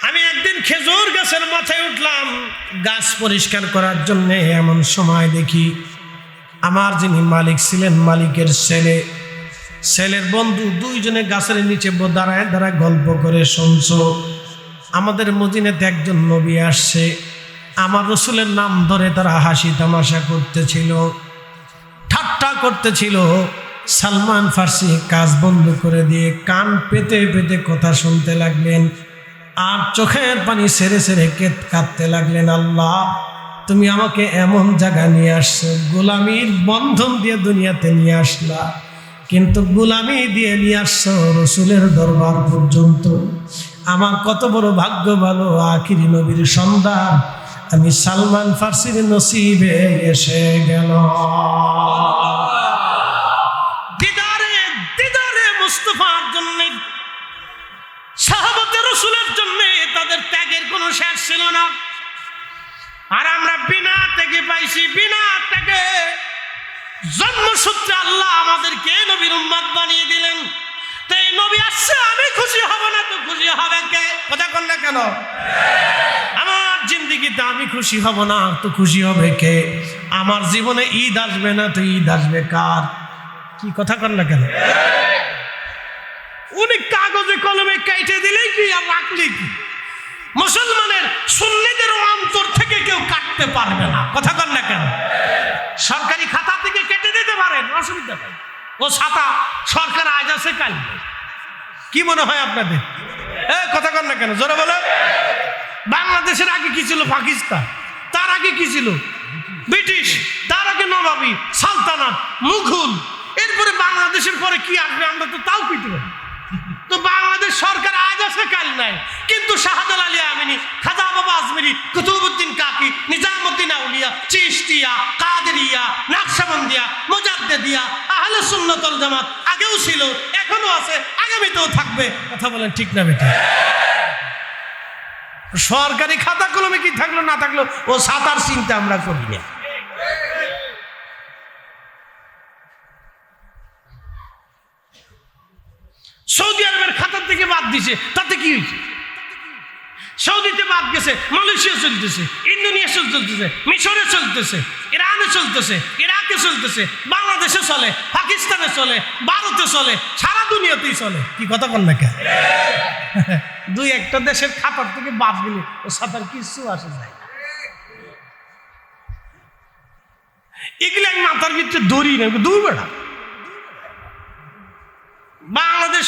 আমি একদিন খেজুর গাছের মাথায় উঠলাম গাছ পরিষ্কার করার জন্য। এমন সময় দেখি আমার যিনি মালিক ছিলেন, মালিকের ছেলের বন্ধু দুইজনে গাছের নিচে দাঁড়ায় দাঁড়ায় গল্প করে শুনছো। আমাদের মদিনাতে একজন নবী আসছে, আমার রসুলের নাম ধরে তারা হাসি তামাশা করতেছিল, ঠাট্টা করতেছিল। সালমান ফারসি কাজ বন্ধ করে দিয়ে কান পেতে পেতে কথা শুনতে লাগলেন আর চোখের পানি সেরে সেরে কাঁদতে লাগলেন। আল্লাহ তুমি আমাকে এমন জায়গা নিয়ে আসছো, গোলামীর বন্ধন দিয়ে দুনিয়াতে নিয়ে আসলা, কিন্তু গোলামি দিয়ে নিয়ে আসছো রসুলের দরবার পর্যন্ত। আমার কত বড় ভাগ্য ভালো, আখিরি নবীর সন্তান আমি সালমান ফার্সির নসিবে এসে গেল। দিদারে দিদারে মুস্তাফার জন্য, সাহাবাতে রসুলের জন্য তাদের ত্যাগের কোনো শেষ ছিল না। আর আমরা বিনা ত্যাগে পাইছি, বিনা ত্যাগে জন্মসূত্রে আল্লাহ আমাদেরকে নবীর উম্মত বানিয়ে দিলেন। তো এই নবী আসছে, আমি খুশি হব না তো খুশি হবে কে? কথা কন না কেন? আমার জিন্দিগিতে আমি খুশি হব না তো খুশি হবে কে? আমার জীবনে ঈদ আসবে না তো ঈদ আসবে কার? কি কথা কন না কেন? উনি কাগজে কলমে কেটে দিলেই কি আর রাখলে কি? মুসলমানের সুন্নিদের অন্তর থেকে কেউ কাটতে পারবে না। কথা কন না কেন? সরকারি খাতা থেকে কেটে দিতে পারেন, অসুবিধা নেই। ও ছাতা সরকার আজ আছে কাল নেই। কি মনে হয় আপনাদের? কথা কন না কেন? জোরে বলে। বাংলাদেশের আগে কি ছিল? পাকিস্তান। তার আগে কি ছিল? ব্রিটিশ। তার আগে নবাবী, সালতানাত, মুঘল। এরপরে বাংলাদেশের পরে কি আসবে আমরা তো তাও কইতে পারি। তো বাংলাদেশ সরকার আজ আছে কাল নাই, কিন্তু শাহজালাল আলী আমিনী, খাজা বাবা আজমেরি, কুতুবউদ্দিন কাকি, নিজামউদ্দিন আউলিয়া, চিশতিয়া, কাদেরিয়া, নকশবন্দিয়া, মুজাদ্দিদিয়া, আহলে সুন্নাত ওয়াল জামাত আগেও ছিল, এখনো আছে, আগামীতেও থাকবে। কথা বলেন ঠিক না বেটা? সরকারি খাতা কলমে কি থাকলো না থাকলো ও সাতার চিন্তা আমরা করি না। সৌদি আরবের খাতার থেকে বাদ দিছে, তাতে কি হয়েছে? সৌদিতে বাদ গেছে, মালয়েশিয়া চলতেছে, ইন্দোনেশিয়া চলতেছে, মিশরে চলতেছে, ইরানে চলতেছে, ইরাকে চলতেছে, বাংলাদেশে চলে, পাকিস্তানে চলে, ভারতে চলে, সারা দুনিয়াতেই চলে। কি কথা বল না? দুই একটা দেশের খাতার থেকে বাদ দিলে ও সাতার কিছু আসে যায়। এগুলো আমি মাথার ভিতরে দৌড়ি না, দূর বেড়া। বাংলাদেশ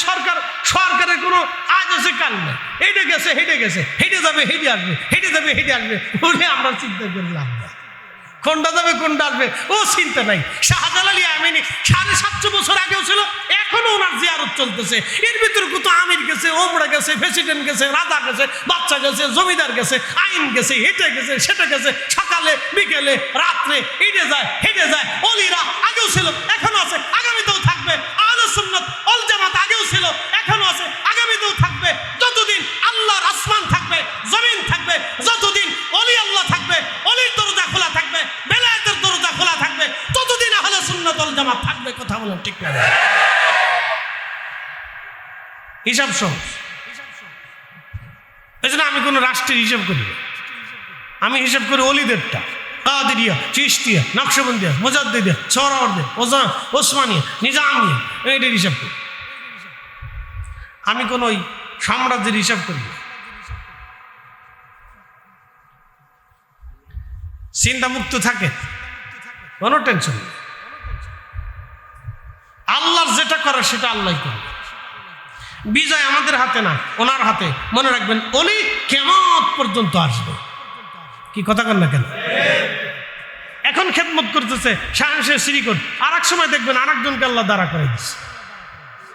সরকারের কোনো আজ আছে কাল নেই। হেঁটে গেছে, হেঁটে গেছে, হেঁটে যাবে, হেঁটে আসবে, হেঁটে যাবে, হেঁটে আসবে, বলে আমরা চিন্তা করলাম না কোনটা যাবে কোনটা আসবে ও চিন্তা নাই। শাহজালাল আলী আমিনী 750 বছর আগেও ছিল, এখনো ওনার জিয়ারত চলতেছে। এর ভিতরে কত আমির গেছে, ওমরা গেছে, প্রেসিডেন্ট গেছে, রাজা গেছে, বাচ্চা গেছে, জমিদার গেছে, আইন গেছে, হেঁটে গেছে, সেটা গেছে, সকালে বিকেলে রাত্রে হেঁটে যায়, হেঁটে যায়। অলিরা আগেও ছিল, এখনো আছে, আগামীতেও থাকবে। আহলে সুন্নাত ওয়াল জামাত আগেও ছিল, এখনো আছে, আগামীতেও থাকবে। যতদিন আল্লাহর আসমান থাকবে, জমিন থাকবে, যতদিন অলি আল্লাহ থাকবে, অলির দরজা খোলা থাকবে, বেলায়েতের দরজা খোলা থাকবে, ততদিন আহলে সুন্নাত ওয়াল জামাত থাকবে। কথা বলেন ঠিক না? হিসাব সহজ। এই জন্য আমি কোনো রাষ্ট্রের হিসাব করি না, আমি হিসাব করি অলিদেরটা। কাদেরিয়া, চিশতিয়া, নকশবন্দিয়া, মুজাদ্দিদিয়া, সোহরাওয়ার্দিয়া, ওসমানিয়া, নিজামিয়া, এইটার হিসাব করি। আমি কোন ওই সাম্রাজ্যের হিসাব করি না। চিন্তা মুক্ত থাকে, কোনো টেনশন নেই। আল্লাহর যেটা করে সেটা আল্লাহই করে। বিজয় আমাদের হাতে না, ওনার হাতে। মনে রাখবেন, উনি কিয়ামত পর্যন্ত আসবে। কি কথা কন না কেন? এখন খেদমত করতেছে শাহের শ্রীকোট, আর এক সময় দেখবেন আর একজনকে আল্লাহ দাঁড়া করে দিচ্ছে।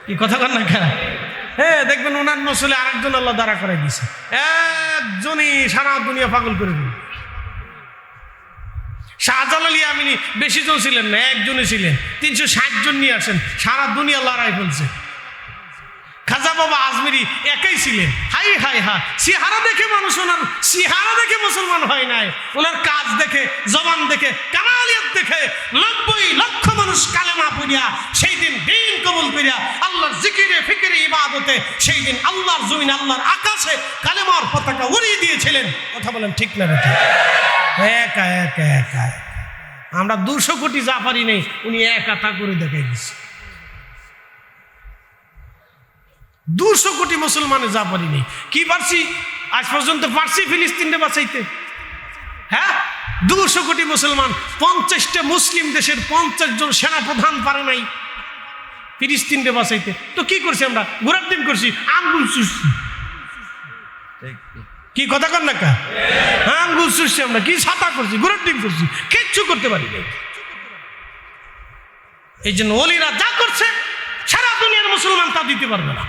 কি কথা কন না কেন? হ্যাঁ, দেখবেন ওনার নসলে আরেকজন আল্লাহ দাঁড়া করে দিচ্ছে। একজনই সারা দুনিয়া পাগল করে দিল। শাহজালাল আলী আমিনী বেশি জন ছিলেন না, একজনই ছিলেন। 360 জন নিয়ে আসেন, সারা দুনিয়া লড়াই ফেলছে। খাজা বাবা আজমেরি একাই ছিলেন। হাই হাই হা, সিহারা দেখে মানুষ, ওনার সিহারা দেখে মুসলমান হয় নাই, ওনার কাজ দেখে, জবান দেখে, কামালিয়াত দেখে 90 লক্ষ মানুষ কালেমা পড়িয়া সেই দিন দিন কবুল করিয়া আল্লাহর জিকিরে ফিকিরে ইবাদতে সেই দিন আল্লাহর জমিন, আল্লাহর আকাশে কালেমার পতাকা উড়িয়ে দিয়েছিলেন। কথা বলেন ঠিক না? একা একা একা। আমরা 200 কোটি যা পারি নেই, উনি একা তা করে দেখাই দিচ্ছে। 200 কোটি মুসলমানে যা পারি নেই। কি পারছি আজ পর্যন্ত? পারছি ফিলিস্তিনকে বাঁচাইতে। হ্যাঁ, 200 কোটি মুসলমান, 50টা মুসলিম দেশের 50 জন সেনাপ্রধান পারে নাই ফিলিস্তিনকে বাঁচাইতে। তো কি করছি আমরা? ঘোরার দিন করছি, আঙ্গুল চুষছি। কি কথা কর না কা? হ্যাঁ, আঙ্গুল চুষছি আমরা, কি ছাতা করছি, গুড়ের ডিম করছি, কিচ্ছু করতে পারি না। এই জন্য ওলিরা যা করছে সারা দুনিয়ার মুসলমান তা দিতে পারবে না,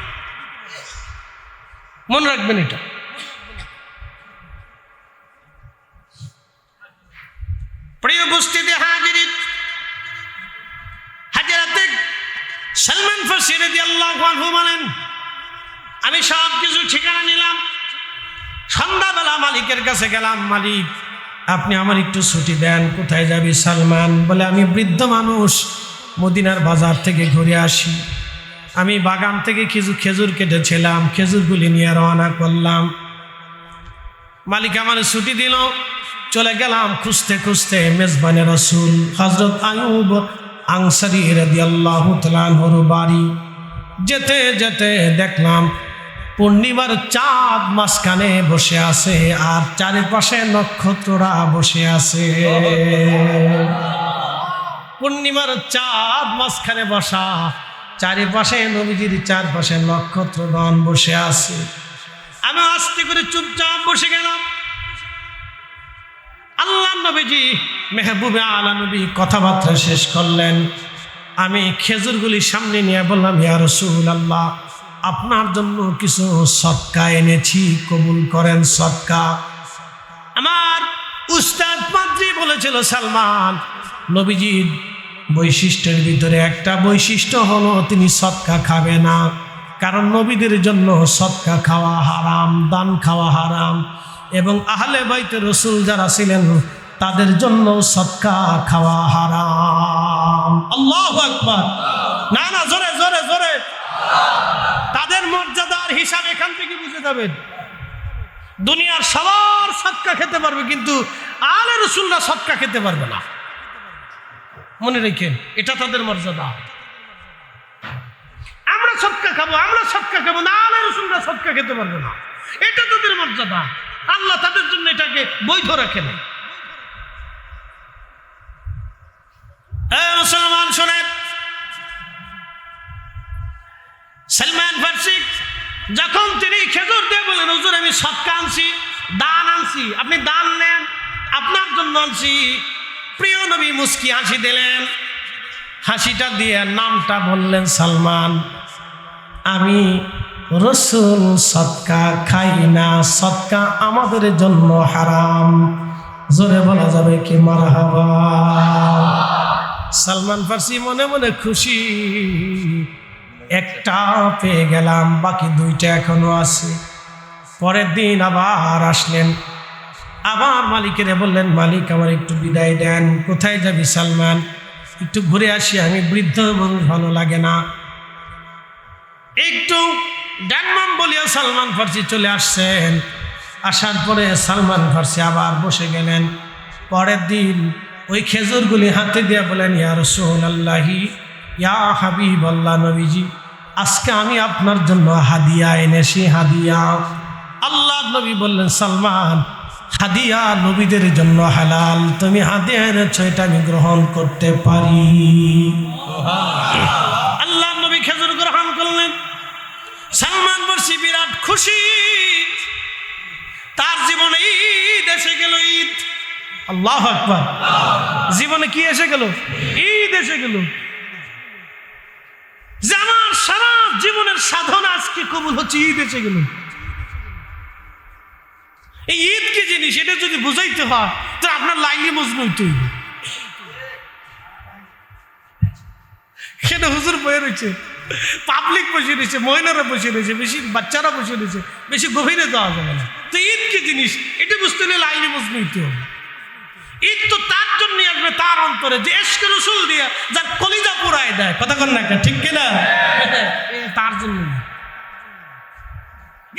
মনে রাখবেন এটা। প্রিয় উপস্থিতি হাজিরিন, হযরতে সালমান ফারসি রাদিয়াল্লাহু আনহু বলেন, আমি সব কিছু ঠিকানা নিলাম, সন্ধ্যাবেলা মালিকের কাছে গেলাম, মালিক আপনি আমার একটু ছুটি দেন। কোথায় যাবি সালমান? বলে আমি বৃদ্ধ মানুষ, মদিনার বাজার থেকে ঘুরে আসি, আমি বাগান থেকে কিছু খেজুর কেটেছিলাম, খেজুরগুলি নিয়ে রওনা করলাম। মালিক আমার ছুটি দিল, চলে গেলাম খুঁজতে খুঁজতে মেজবানে রাসূল হযরত আইয়ুব আনসারী রাদিয়াল্লাহু তাআলা আনহুর বাড়ি। যেতে যেতে দেখলাম পূর্ণিমার চাঁদ মাঝখানে বসে আছে আর চারিপাশে নক্ষত্ররা বসে আছে। পূর্ণিমার চাঁদ মাঝখানে বসা, চারিপাশে নবীজির চারপাশে নক্ষত্রগণ বসে আছে। আমি আস্তে করে চুপচাপ বসে গেলাম। আল্লাহ নবীজি মেহবুবে আলা নবী কথাবার্তা শেষ করলেন। আমি খেজুরগুলি সামনে নিয়ে বললাম, ইয়া রাসূলুল্লাহ, আপনার জন্য কিছু সদকা এনেছি, কবুল করেন সদকা। আমার উস্তাদ পাদ্রী বলেছিল, সালমান নবীজির বৈশিষ্ট্যের ভিতরে একটা বৈশিষ্ট্য হলো তিনি সদকা খাবে না, কারণ নবীদের জন্য সদকা খাওয়া হারাম, দান খাওয়া হারাম, এবং আহলে বাইতে রাসূল যারা ছিলেন তাদের জন্য সদকা খাওয়া হারাম। আল্লাহু আকবার! না না, জোরে জোরে জোরে। তাদের মর্যাদার হিসাব এখান থেকে বুঝে যাবেন। দুনিয়ার সবার সদকা খেতে পারবে, কিন্তু আহলে রাসূলরা সদকা খেতে পারবে না, মনে রেখেন, এটা তাদের মর্যাদা। আমরা সদকা খাবো, আমরা সদকা খাবো না, আহলে রাসূলরা সদকা খেতে পারবে না, এটা তাদের মর্যাদা। আল্লাহ তাদের জন্য এটাকে বৈধ রাখেন। মুসলমান শোনেন, সালমান ফারসি যখন তিনি খেজুর দিয়ে বলেন, হুজুর আমি সদকা আনছি, দান আনছি, আপনি দান নেন, আপনার জন্য আনছি। প্রিয় নবী মুস্কি হাসি দিলেন, হাসিটা দিয়ে নামটা বললেন সালমান। আমি রাসূল সদকা খাই না, সদকা আমাদের জন্য হারাম। জোরে বলা যাবে কি মারহাবা? সালমান ফারসি মনে মনে খুশি, একটা পেয়ে গেলাম, বাকি দুইটা এখনো আছে। পরের দিন আবার আসলেন, আবার মালিকের বললেন, মালিক আমার একটু বিদায় দেন। কোথায় যাবি সালমান? একটু ঘুরে আসি, আমি বৃদ্ধ মানুষ, ভালো লাগে না। একটু ডানমাম বলিয়া সালমান ফারসি চলে আসছেন। আসার পরে সালমান ফারসি আবার বসে গেলেন। পরের দিন ওই খেজুরগুলি হাতে দিয়ে বলেন, ইয়া রাসূলুল্লাহি, ইয়া হাবিবাল্লাহ, নবীজি আজকে আমি আপনার জন্য হাদিয়া এনেছি, হাদিয়া। আল্লাহ নবী বললেন, সালমান হাদিয়া নবীদের জন্য হালাল, তুমি হাদিয়া এনেছো, এটা আমি গ্রহণ করতে পারি। আল্লাহ নবী খেজুর গ্রহণ করলেন। সালমান ফারসি বিরাট খুশি, তার জীবনে ঈদ এসে গেল, ঈদ। আল্লাহু আকবার! জীবনে কি এসে গেল? ঈদ এসে গেল। যে আমার সারা জীবনের সাধনা আজকে কবুল হচ্ছে, ঈদ এসে গেল। এই ঈদ কি জিনিস, এটা যদি বুঝাইতে হয় তো আপনার লাইলি মজনু হইতে হইবে। সেটা হুজুর বয়ে রয়েছে, পাবলিক বসে রয়েছে, মহিলারা বসে রয়েছে, বেশি বাচ্চারা বসে রয়েছে, বেশি গভীরে যাওয়া যাবে না। তো ঈদ কি জিনিস এটা বুঝতে হলে লাইলি মজনু হইতে হবে। ঈদ তো তার জন্য আসবে, তার অন্তরে যে ইশকে রাসূল দিয়ে যার কলিজা পুরায় দেয়, কথা কন না, ঠিক কিনা? তার জন্য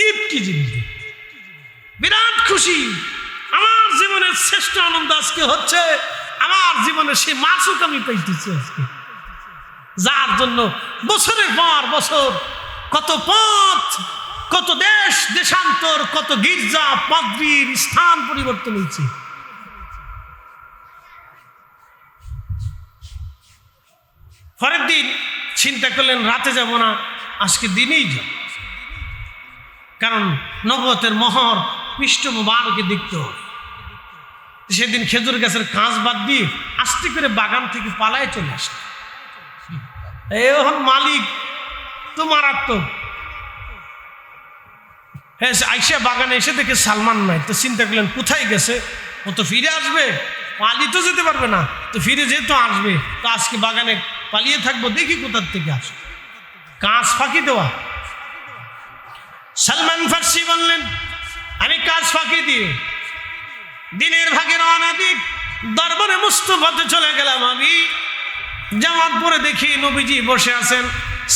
ঈদ কি জিনিস, বিরাট খুশি। আমার জীবনের শ্রেষ্ঠ আনন্দ আজকে হচ্ছে, আমার জীবনের সেই মাসুক আমি পাইতেছি আজকে, যার জন্য বছরের পর বছর কত পথ, কত দেশ দেশান্তর, কত গির্জা পাদ্রীর স্থান পরিবর্তন হয়েছে। পরের দিন চিন্তা করলেন, রাতে যাব না, আজকে দিনেই যাব, কারণ নবুয়তের মোহর পৃষ্ঠ মোবারকে দেখতে হবে। সেদিন খেজুর গাছের কাঁচ বাদ দিয়ে আস্তে করে বাগান থেকে পালায় চলে আসে। এখন মালিক তো মারাত্মক, হ্যাঁ আইসা বাগানে এসে দেখে সালমান নাই, তো চিন্তা করলেন কোথায় গেছে, ও তো ফিরে আসবে, পালিয়ে তো যেতে পারবে না, তো ফিরে যেহেতু আসবে তো আজকে বাগানে পালিয়ে থাকবো, দেখি কোথার থেকে আসবে, কাঁচ ফাঁকি দেওয়া। সালমান ফার্সি বললেন আমি কাজ ফাঁকি দিয়ে দিনের ভাগে রওনা দিক দরবারে মুস্তফাতে চলে গেলাম। আমি জামাত পরে দেখি নবীজি বসে আছেন,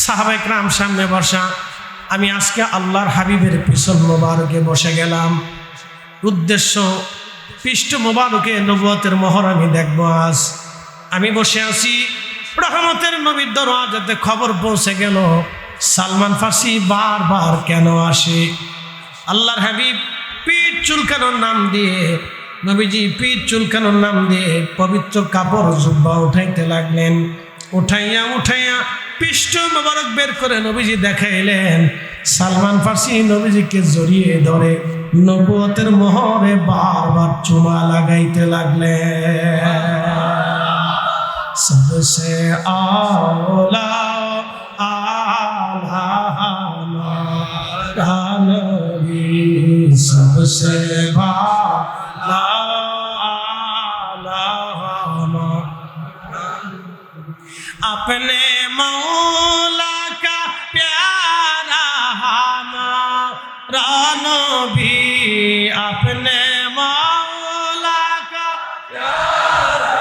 সাহাবায়ে কেরাম সামনে বসা। আমি আজকে আল্লাহর হাবিবের পিছন মোবারকে বসে গেলাম, উদ্দেশ্য পৃষ্ঠ মোবারকে নবুয়তের মোহর আমি দেখবো। আজ আমি বসে আছি, রহমতের নবীর দরওয়াজাতে খবর পৌঁছে গেল সালমান ফার্সি বারবার কেন আসে। আল্লাহর হাবিব পিঠ চুলকানোর নাম দিয়ে, নবীজি পিঠ চুলকানোর নাম দিয়ে পবিত্র কাপড় জুব্বা উঠাইতে লাগলেন। উঠাইয়া উঠাইয়া পৃষ্ঠ মোবারক বের করে নবীজি দেখাইলেন। সালমান ফার্সি নবীজিকে জড়িয়ে ধরে নবুয়তের মোহরে বারবার চুমা লাগাইতে লাগলেন। সবসে আওলা सबसे भाला अपने मौला का प्यारा हमारा नबी, अपने मौला का प्यारा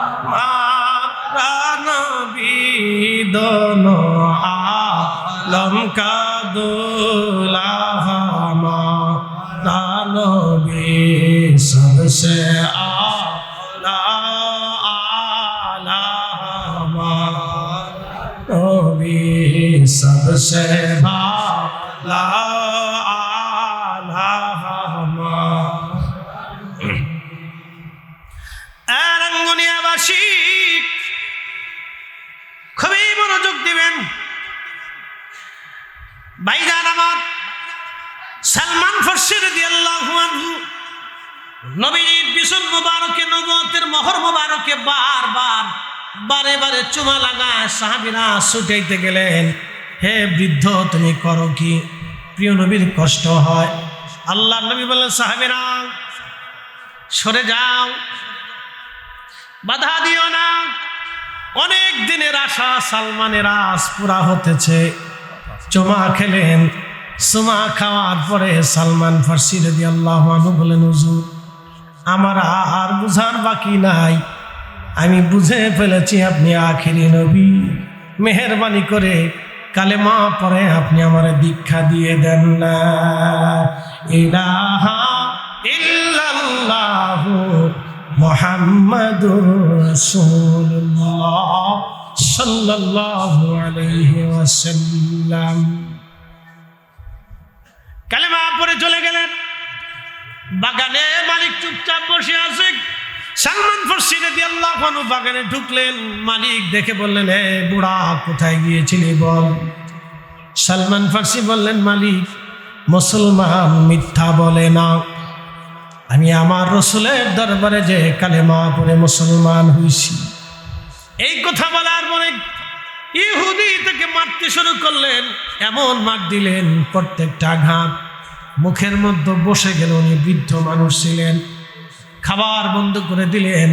हमारा नबी, दोनों आलम का दूल्हा हमारा नबी, सबसे आला आला हमारा नबी, सबसे भाला आला हमारा। রঙ্গনিয়াবাসী খুবই মনোযোগ দিবেন। ভাইজান আমার, সালমান ফার্সি রাদিয়াল্লাহু আনহু নবীর পিছন মোবারকে নবুয়তের মোহর মোবারকে বারবার বারে বারে চুমা লাগায় সাহাবীরা ছুটাইতে গেলেন। হে বৃদ্ধ তুমি করো কি, প্রিয় নবীর কষ্ট হয়। আল্লাহ নবী বললেন সাহাবীরা সরে যাও, বাধা দিও না, অনেক দিনের আশা সালমানের আজ পুরা হতেছে। চুমা খেলেন, চুমা খাওয়ার পরে সালমান ফার্সি রাদিয়াল্লাহু আনহু বলেন হুজুর আমার আর বুঝার বাকি নাই, আমি বুঝে ফেলেছি আপনি আখিরি নবী, মেহেরবানি করে কালেমা পরে আপনি আমার দীক্ষা দিয়ে দেন না। ইলাহা ইল্লাল্লাহু মুহাম্মাদুর রাসূলুল্লাহ সাল্লাল্লাহু আলাইহি ওয়াসাল্লাম। কালেমা পরে চলে গেলেন। বাগানে মালিক চুপচাপ বসে আছে। সালমান ফার্সি রাদিয়াল্লাহু আনহু বাগানে ঢুকলেন। মালিক দেখে বললেন হে বুড়া কোথায় গিয়েছিলি বল। সালমান ফার্সি বললেন মালিক মুসলমান মিথ্যা বলে না, আমি আমার রসুলের দরবারে যে কালেমা পড়ে মুসলমান হইছি। এই কথা বলার পরে ইহুদি তাকে মারতে শুরু করলেন, এমন মার দিলেন প্রত্যেকটা আঘাত মুখের মধ্যে বসে গেল। উনি বৃদ্ধ মানুষ ছিলেন, খাবার বন্ধ করে দিলেন।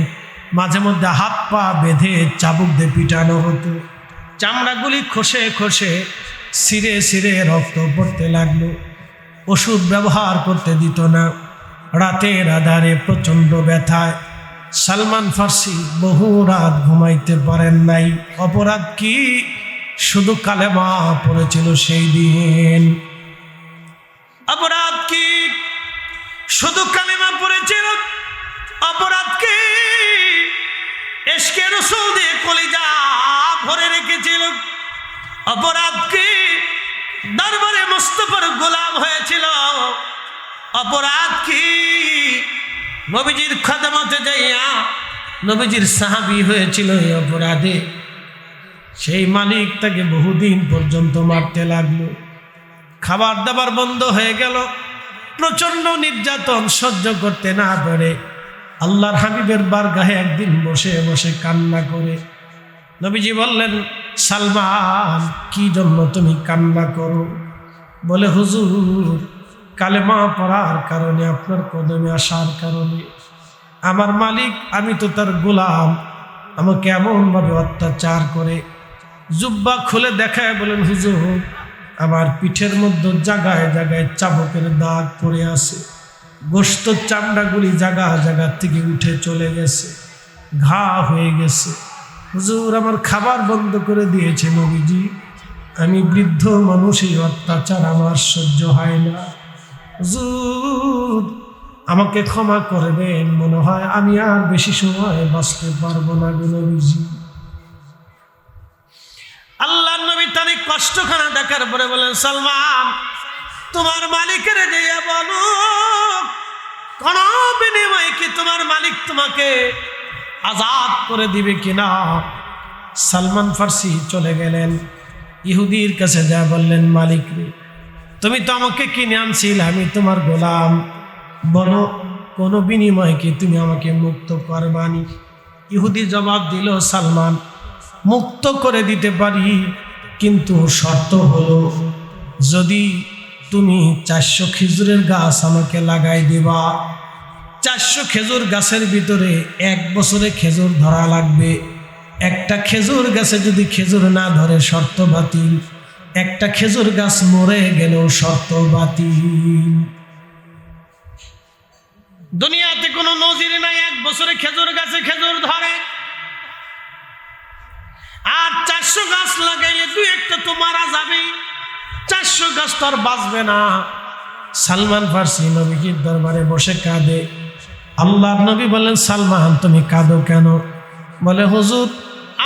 মাঝে মধ্যে হাত পা বেঁধে চাবুক দিয়ে পিটানো হতো, চামড়াগুলি খসে খসে ছিঁড়ে ছিঁড়ে রক্ত পড়তে লাগলো। ওষুধ ব্যবহার করতে দিত না। রাতের আধারে প্রচণ্ড ব্যথায় সালমান ফার্সি বহু রাত ঘুমাইতে পারেন নাই। অপরাধ কি? শুধু কালেমা পড়েছিল সেই দিন। অপরাধ কি? শুধু কালেমা পড়েছিল। অপরাধ কি? ইশকে রাসূল দিয়ে কলিজা ভরে রেখেছিল। অপরাধ কি? দরবারে মুস্তাফার গোলাম হয়েছিল। অপরাধ কি? নবীজির খাদমতে যাইয়া নবীজির সাহাবী হয়েছিল। এই অপরাধে সেই মালিক তাকে বহুদিন পর্যন্ত মারতে লাগলো। খাবার দাবার বন্ধ হয়ে গেল, প্রচন্ড নির্যাতন সহ্য করতে না পারে আল্লাহর হাবিবের বারগাহে একদিন বসে বসে কান্না করে। নবীজি বললেন, সালমান, কি জন্য তুমি কান্না করো? বলে, হুজুর, কালেমা পড়ার কারণে, আপনার কদমে আসার কারণে আমার মালিক, আমি তো তার গোলাম, আমাকে এমনভাবে অত্যাচার করে। জুব্বা খুলে দেখায় বলেন, হুজুর, আমার পিঠের মধ্যে জায়গায় জায়গায় চাবুকের দাগ পড়ে আছে, গোশত চামড়াগুলি জায়গা জায়গা থেকে উঠে চলে গেছে, ঘা হয়ে গেছে। হুজুর, আমার খাবার বন্ধ করে দিয়েছে নবীজি, আমি বৃদ্ধ মানুষ, এই অত্যাচার আমার সহ্য হয় না। হুজুর, আমাকে ক্ষমা করবেন, মনে হয় আমি আর বেশি সময় বাঁচতে পারবো না গো নবীজি। আল্লাহ নবী তার কষ্টখানা দেখার পরে বলেন, সালমান, তোমার মালিকের যাইয়া বলো, কোন বিনিময়ে কি তোমার মালিক তোমাকে আজাদ করে দিবে কিনা। সালমান ফার্সি চলে গেলেন, ইহুদির কাছে যা বললেন, মালিক রে, তুমি তো আমাকে কিনে আনছিলে, আমি তোমার গোলাম, বলো কোনো বিনিময়ে কি তুমি আমাকে মুক্ত করবানি। ইহুদি জবাব দিল, সালমান, মুক্ত করে দিতে পারি, কিন্তু শর্ত হলো যদি তুমি 400 খেজুরের গাছ আমাকে লাগাই দিবা। 400 খেজুর গাছের ভিতরে 1 বছরে খেজুর ধরা লাগবে। একটা খেজুর গাছে যদি খেজুর না ধরে শর্ত বাতিল, একটা খেজুর গাছ মরে গেলেও শর্ত বাতিল। দুনিয়াতে কোনো নজির নাই 1 বছরে খেজুর গাছে খেজুর ধরে, আর 400 গাছ লাগাইলে 2-1টা তো মারা যাবে, 400 গাছ তো আর বাঁচবে না। সালমান ফার্সি নবীজির দরবারে বসে কাঁদে। আল্লাহর নবী বলেন, সালমান, তুমি কাঁদো কেন? বলে, হুজুর,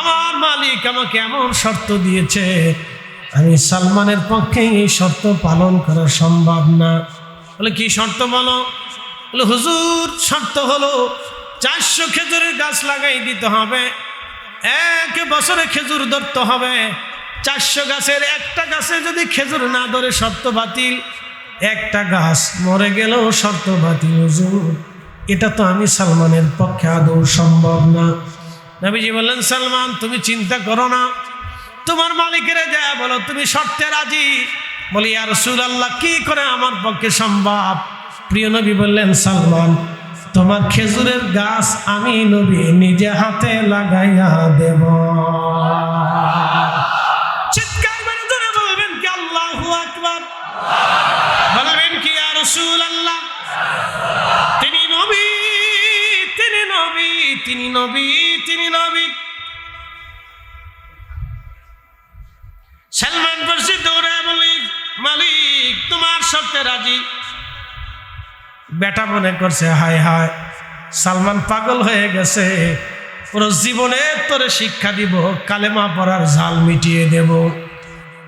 আমার মালিক আমাকে এমন শর্ত দিয়েছে, আমি সালমানের পক্ষে এই শর্ত পালন করা সম্ভব না। বলে, কি শর্ত বলো? বলে, হুজুর, শর্ত হলো 400 খেজুরের গাছ লাগাই দিতে হবে, 1 বছরে খেজুর ধরতে হবে। 400 গাছের একটা গাছে যদি খেজুর না ধরে শর্ত বাতিল, একটা গাছ মরে গেলেও শর্ত বাতিল। হুজুর, এটা তো আমি সালমানের পক্ষে আদৌ সম্ভব না। নবীজি বললেন, সালমান, তুমি চিন্তা করো না, তোমার মালিকের যা বলো, তুমি শর্তে রাজি। বলি, ইয়া রাসূলুল্লাহ, কি করে আমার পক্ষে সম্ভব? প্রিয় নবী বললেন, সালমান, তোমার খেজুরের গাছ আমি নবী নিজে হাতে লাগাইয়া দেব। চিৎকার করে জোরে বলবেন কি আল্লাহু আকবার? বলবেন কি ইয়া রাসূলুল্লাহ? তিনি নবী, তিনি নবী, তিনি নবী, তিনি নবী। সালমান ফার্সি দৌড়ে বলি, মালিক, তোমার শর্তে রাজি। বেটা মনে করছে, হায় হায়, সালমান পাগল হয়ে গেছে, পুরো জীবনে তোরে শিক্ষা দিব, কালেমা পড়ার ঝাল মিটিয়ে দেব।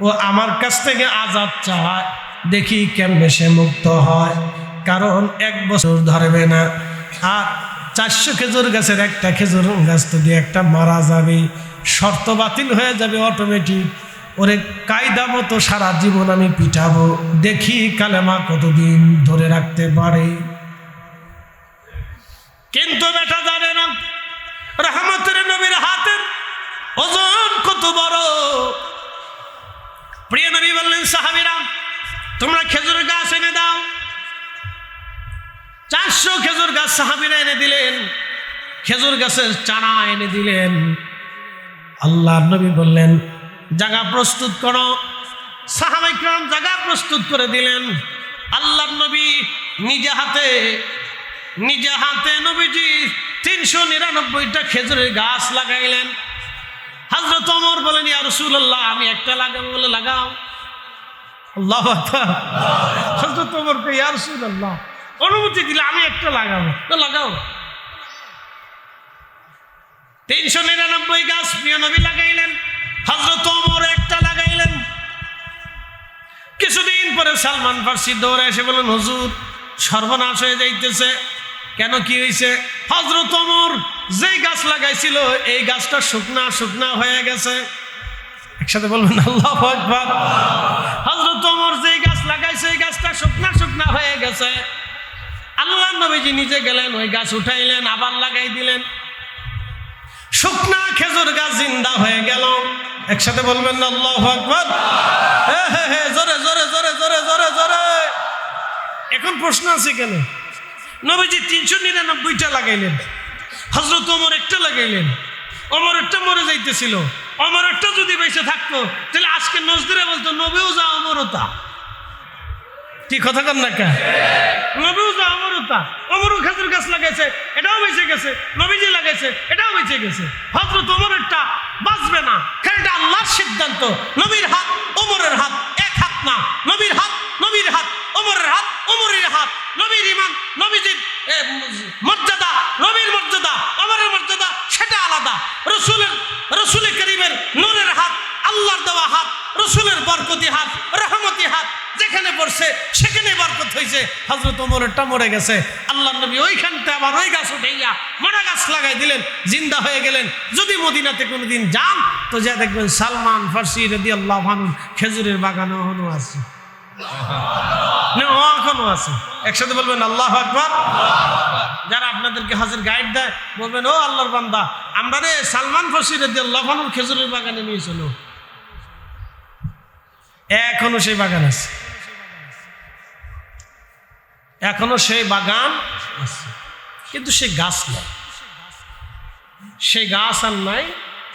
ও আমার কাছ থেকে আজাদ চায়, দেখি কেমনে সে মুক্ত হয়। কারণ 1 বছর ধরবে না, আর 400 খেজুর গাছের একটা খেজুর গাছ তো দিয়ে একটা মারা যাবে, শর্ত বাতিল হয়ে যাবে অটোমেটিক। ওরে কায়দা মতো সারা জীবন আমি পিটাবো, দেখি কালেমা কতদিন ধরে রাখতে পারে। কিন্তু বেটা জানে না রহমতের নবীর হাতের ওজন কত বড়। প্রিয় নবী বললেন, সাহাবীরা, তোমরা খেজুর গাছ এনে দাও। 400 খেজুর গাছ সাহাবীরা এনে দিলেন, খেজুর গাছের চারা এনে দিলেন। আল্লাহর নবী বললেন, জায়গা প্রস্তুত করো। সাহাবায়ে কেরাম জায়গা প্রস্তুত করে দিলেন। আল্লাহর নবী নিজে হাতে নবীজি 399টা খেজুরের গাছ লাগাইলেন। হযরত ওমর বলেন, ইয়া রাসূলুল্লাহ, আমি একটা লাগাবো। বলে, লাগাও। আল্লাহু আকবার। হযরত ওমরকে, ইয়া রাসূলুল্লাহ, অনুমতি দিলে আমি একটা লাগাবো। তো লাগাও। 399 গাছ প্রিয় নবী লাগাইলেন, হযরত ওমর একটা লাগাইলেন। কিছুদিন পরে সালমান ফার্সি দৌড়ে এসে বলেন, হুজুর, সর্বনাশ হয়ে যাইতেছে। কেন, কি হয়েছে? হযরত ওমর যেই গাছ লাগাইছিল এই গাছটা শুকনা হয়ে গেছে। একসাথে বলবেন আল্লাহু আকবার। হযরত ওমর যেই গাছ লাগাইছে এই গাছটা শুকনা শুকনা হয়ে গেছে। আল্লাহ নবীজি নিজে গেলেন, ওই গাছ উঠাইলেন, আবার লাগাই দিলেন। শুকনা খেজুর গাছ জিন্দা হয়ে গেল। একসাথে বলবেন না আল্লাহু আকবার? জোরে জোরে জোরে জোরে জোরে জোরে। এখন প্রশ্ন আছে কেন? নবীজি 399টা লাগাইলেন, হযরত ওমর একটা লাগাইলেন। ওমর একটা মরে যাইতেছিল, ওমর একটা যদি বেঁচে থাকতো তাহলে আজকে নজদিরে বলতো নবীও যা ওমরও তা। কি কথা কন না কে? নবীও যা ওমরও তা। ওমরও খেজুর গাছ লাগাইছে, এটাও বেঁচে গেছে। নবীজি লাগাইছে, এটাও বেঁচে গেছে। হযরত ওমরেরটা বাঁচবে না, কারণ এটা আল্লাহর সিদ্ধান্ত। নবীর হাত ওমরের হাত এক হাত না। নবীর হাত নবীর হাত, ওমরের হাত ওমরের হাত। নবীর ঈমান, নবীজির মর্যাদা, নবীর মর্যাদা, ওমরের মর্যাদা সেটা আলাদা। রসুল করিমের নূরের হাত, আল্লাহর দেওয়া হাত, রসুলের বরকতি হাত, রহমতি হাত যেখানে পড়ছে সেখানে বরকত হয়েছে। হযরত ওমরেরটা মরে গেছে, আল্লাহ নবী ওইখানতে আবার ওই গাছ উঠাইয়া মরা গাছ লাগাই দিলেন, জিন্দা হয়ে গেলেন। যদি মদিনাতে কোনোদিন যান তো যা দেখবেন সালমান ফারসি রাদিয়াল্লাহু আনহু খেজুরের বাগানে এখনো আছে, এখনো আছে। একসাথে বলবেন আল্লাহু আকবার। যারা আপনাদেরকে হজের গাইড দেয় বলবেন, ও আল্লাহর বান্দা, আমরা রে সালমান ফারসি রাদিয়াল্লাহু আনহু খেজুরের বাগানে নিয়ে চলো। এখনো সেই বাগান আছে, এখনো সেই বাগান আছে, কিন্তু সেই গাছ নাই। সেই গাছ আর নাই,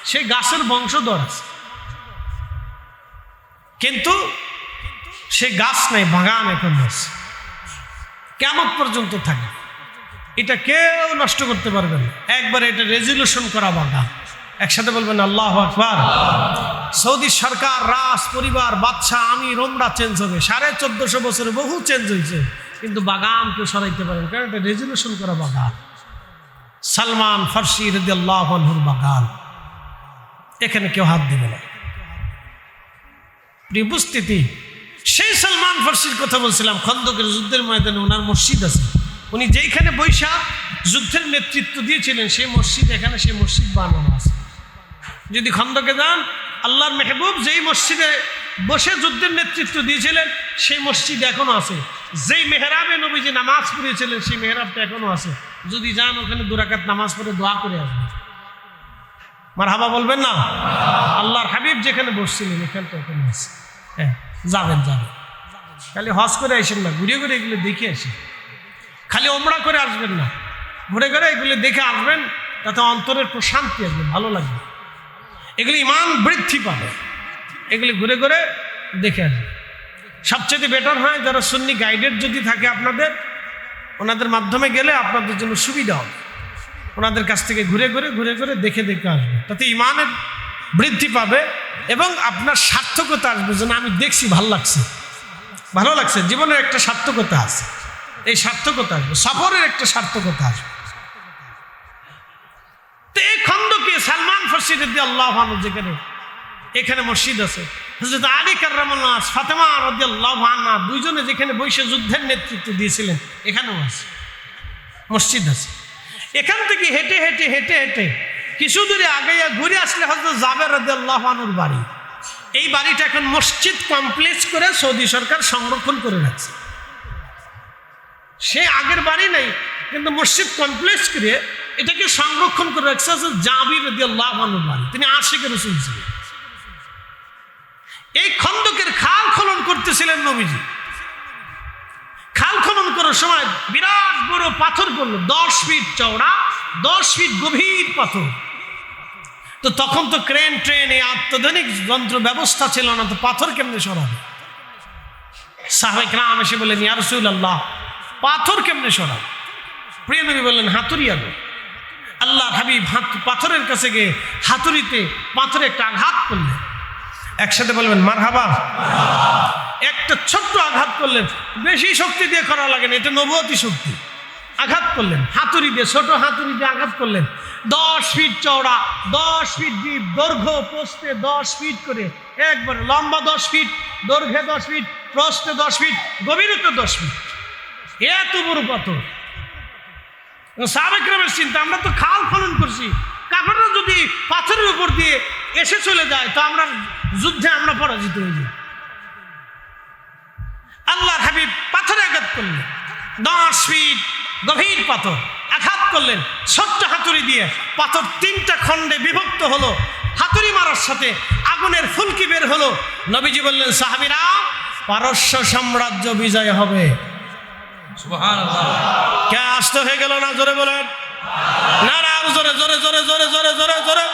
সেই গাছের বংশধর আছে, কিন্তু সেই গাছ নাই, বাগান এখন আছে, কিয়ামত পর্যন্ত থাকে। এটা কেউ নষ্ট করতে পারবে না। একবার এটা রেজুলেশন করা বাগান। একসাথে বলবেন আল্লাহু আকবার। সৌদি সরকার, রাজ পরিবার, বাদশা, আমির, ওমরা চেঞ্জ হবে, 1450 বছরে বহু চেঞ্জ হয়েছে, কিন্তু বাগান কেউ সরাইতে পারেন, কারণ এটা রেজুলেশন করা বাগান। সালমান ফারসি রাদিয়াল্লাহু আনহুর বাগান, এখানে কেউ হাত দেবে না। প্রিয় উপস্থিতি, সেই সালমান ফারসির কথা বলছিলাম। খন্দকের যুদ্ধের ময়দানে ওনার মসজিদ আছে, উনি যেইখানে বৈশা যুদ্ধের নেতৃত্ব দিয়েছিলেন সেই মসজিদ, এখানে সেই মসজিদ বানানো আছে। যদি খন্দকে যান, আল্লাহর মেহবুব যেই মসজিদে বসে যুদ্ধের নেতৃত্ব দিয়েছিলেন সেই মসজিদ এখনো আছে। যেই মেহরাবে নবীজি নামাজ পড়িয়েছিলেন সেই মেহরাবটা এখনো আছে। যদি যান ওখানে 2 রাকাত নামাজ পড়ে দোয়া করে আসবেন। মারহাবা বলবেন না? আল্লাহর হাবিব যেখানে বসছিলেন এখানটা এখনো আছে। হ্যাঁ, যাবেন যাবেন। খালি হজ করে আসেন না, ঘুরে ঘুরে এগুলো দেখে আসেন। খালি ওমরা করে আসবেন না, ঘুরে ঘুরে এগুলো দেখে আসবেন, তাতে অন্তরের প্রশান্তি আসবে, ভালো লাগবে, এগুলি ইমান বৃদ্ধি পাবে। এগুলি ঘুরে ঘুরে দেখে আসবে। সবচেয়ে বেটার হয় যারা সুন্নি গাইডেড যদি থাকে আপনাদের, ওনাদের মাধ্যমে গেলে আপনাদের জন্য সুবিধা হবে। ওনাদের কাছ থেকে ঘুরে ঘুরে ঘুরে ঘুরে দেখে দেখে আসবে, তাতে ইমানের বৃদ্ধি পাবে এবং আপনার সার্থকতা আসবে। যেন আমি দেখছি, ভালো লাগছে, ভালো লাগছে, জীবনের একটা সার্থকতা আছে। এই সার্থকতা আসবে, সফরের একটা সার্থকতা আসবে। তো এই খন্দকে সালমান ফারসি রাদিয়াল্লাহু আনহু যেখানে, এখানে মসজিদ আছে। হযরত আলী কাররামাল্লাহু ওয়াজহু, ফাতেমা রাদিয়াল্লাহু আনহা দুইজনে যেখানে বসে যুদ্ধের নেতৃত্ব দিয়েছিলেন এখানেও আছে, মসজিদ আছে। এখান থেকে হেঁটে হেঁটে হেঁটে হেঁটে কিছু দূরে আগাইয়া ঘুরে আসলে হযরত জাবের রাদিয়াল্লাহু আনহুর বাড়ি। এই বাড়িটা এখন মসজিদ কমপ্লেক্স করে সৌদি সরকার সংরক্ষণ করে রাখছে। সে আগের বাড়ি নাই, কিন্তু মসজিদ কমপ্লেক্স করে এটাকে সংরক্ষণ করে রাখছে জাবির রাদিয়াল্লাহু আনহুর বাড়ি। তিনি আশিকে রাসূল ছিলেন। এই খন্দকের খাল খনন করতেছিলেন নবীজি। খাল খনন করার সময় বিরাট বড় পাথর করলো, 10 ফিট চওড়া, 10 ফিট গভীর পাথর। তো তখন তো ক্রেন ট্রেন, এই অত্যাধুনিক যন্ত্র ব্যবস্থা ছিল না, তো পাথর কেমনে সরাবে? সাহাবায়ে কেরাম এসে বললেন, ইয়া রাসূলুল্লাহ, পাথর কেমনে সরাবে? প্রিয় নবী বললেন, হাতুড়ি আনো। আল্লাহ হাবিব পাথরের কাছে গিয়ে হাতুড়িতে পাথরে একটা আঘাত করলেন। একসাথে বলবেন মারহাবা। একটা ছোট্ট আঘাত করলেন, বেশি শক্তি দিয়ে করা লাগে না, এটা নবুয়তি শক্তি। আঘাত করলেন হাতুড়ি দিয়ে, ছোট হাতুড়ি দিয়ে আঘাত করলেন। 10 ফিট চওড়া, 10 ফিট ডিপ, দৈর্ঘ্য প্রস্থে 10 ফিট করে, একবারে লম্বা 10 ফিট, দৈর্ঘ্যে 10 ফিট, প্রস্থে 10 ফিট, গভীরতা 10 ফিট। এত বড় পাথর। সাহাবায়ে কেরামের চিন্তা, আমরা তো খাল খনন করছি, কাফেররা যদি পাথরের উপর দিয়ে এসে চলে যায় তো আমরা যুদ্ধে আমরা পরাজিত হয়ে যাই। আল্লাহর হাবিব পাথরে আঘাত করলেন, 10 ফিট গভীর পাথর আঘাত করলেন ছোট্ট হাতুড়ি দিয়ে। পাথর 3টা খণ্ডে বিভক্ত হলো, হাতুড়ি মারার সাথে আগুনের ফুলকি বের হলো। নবীজি বললেন, সাহাবীরা, পারস্য সাম্রাজ্য বিজয় হবে। সুবহানাল্লাহ। কে আসতে হয়ে গেল না? জোরে বলেন না, না, জোরে জোরে জোরে জোরে জোরে জোরে জোরে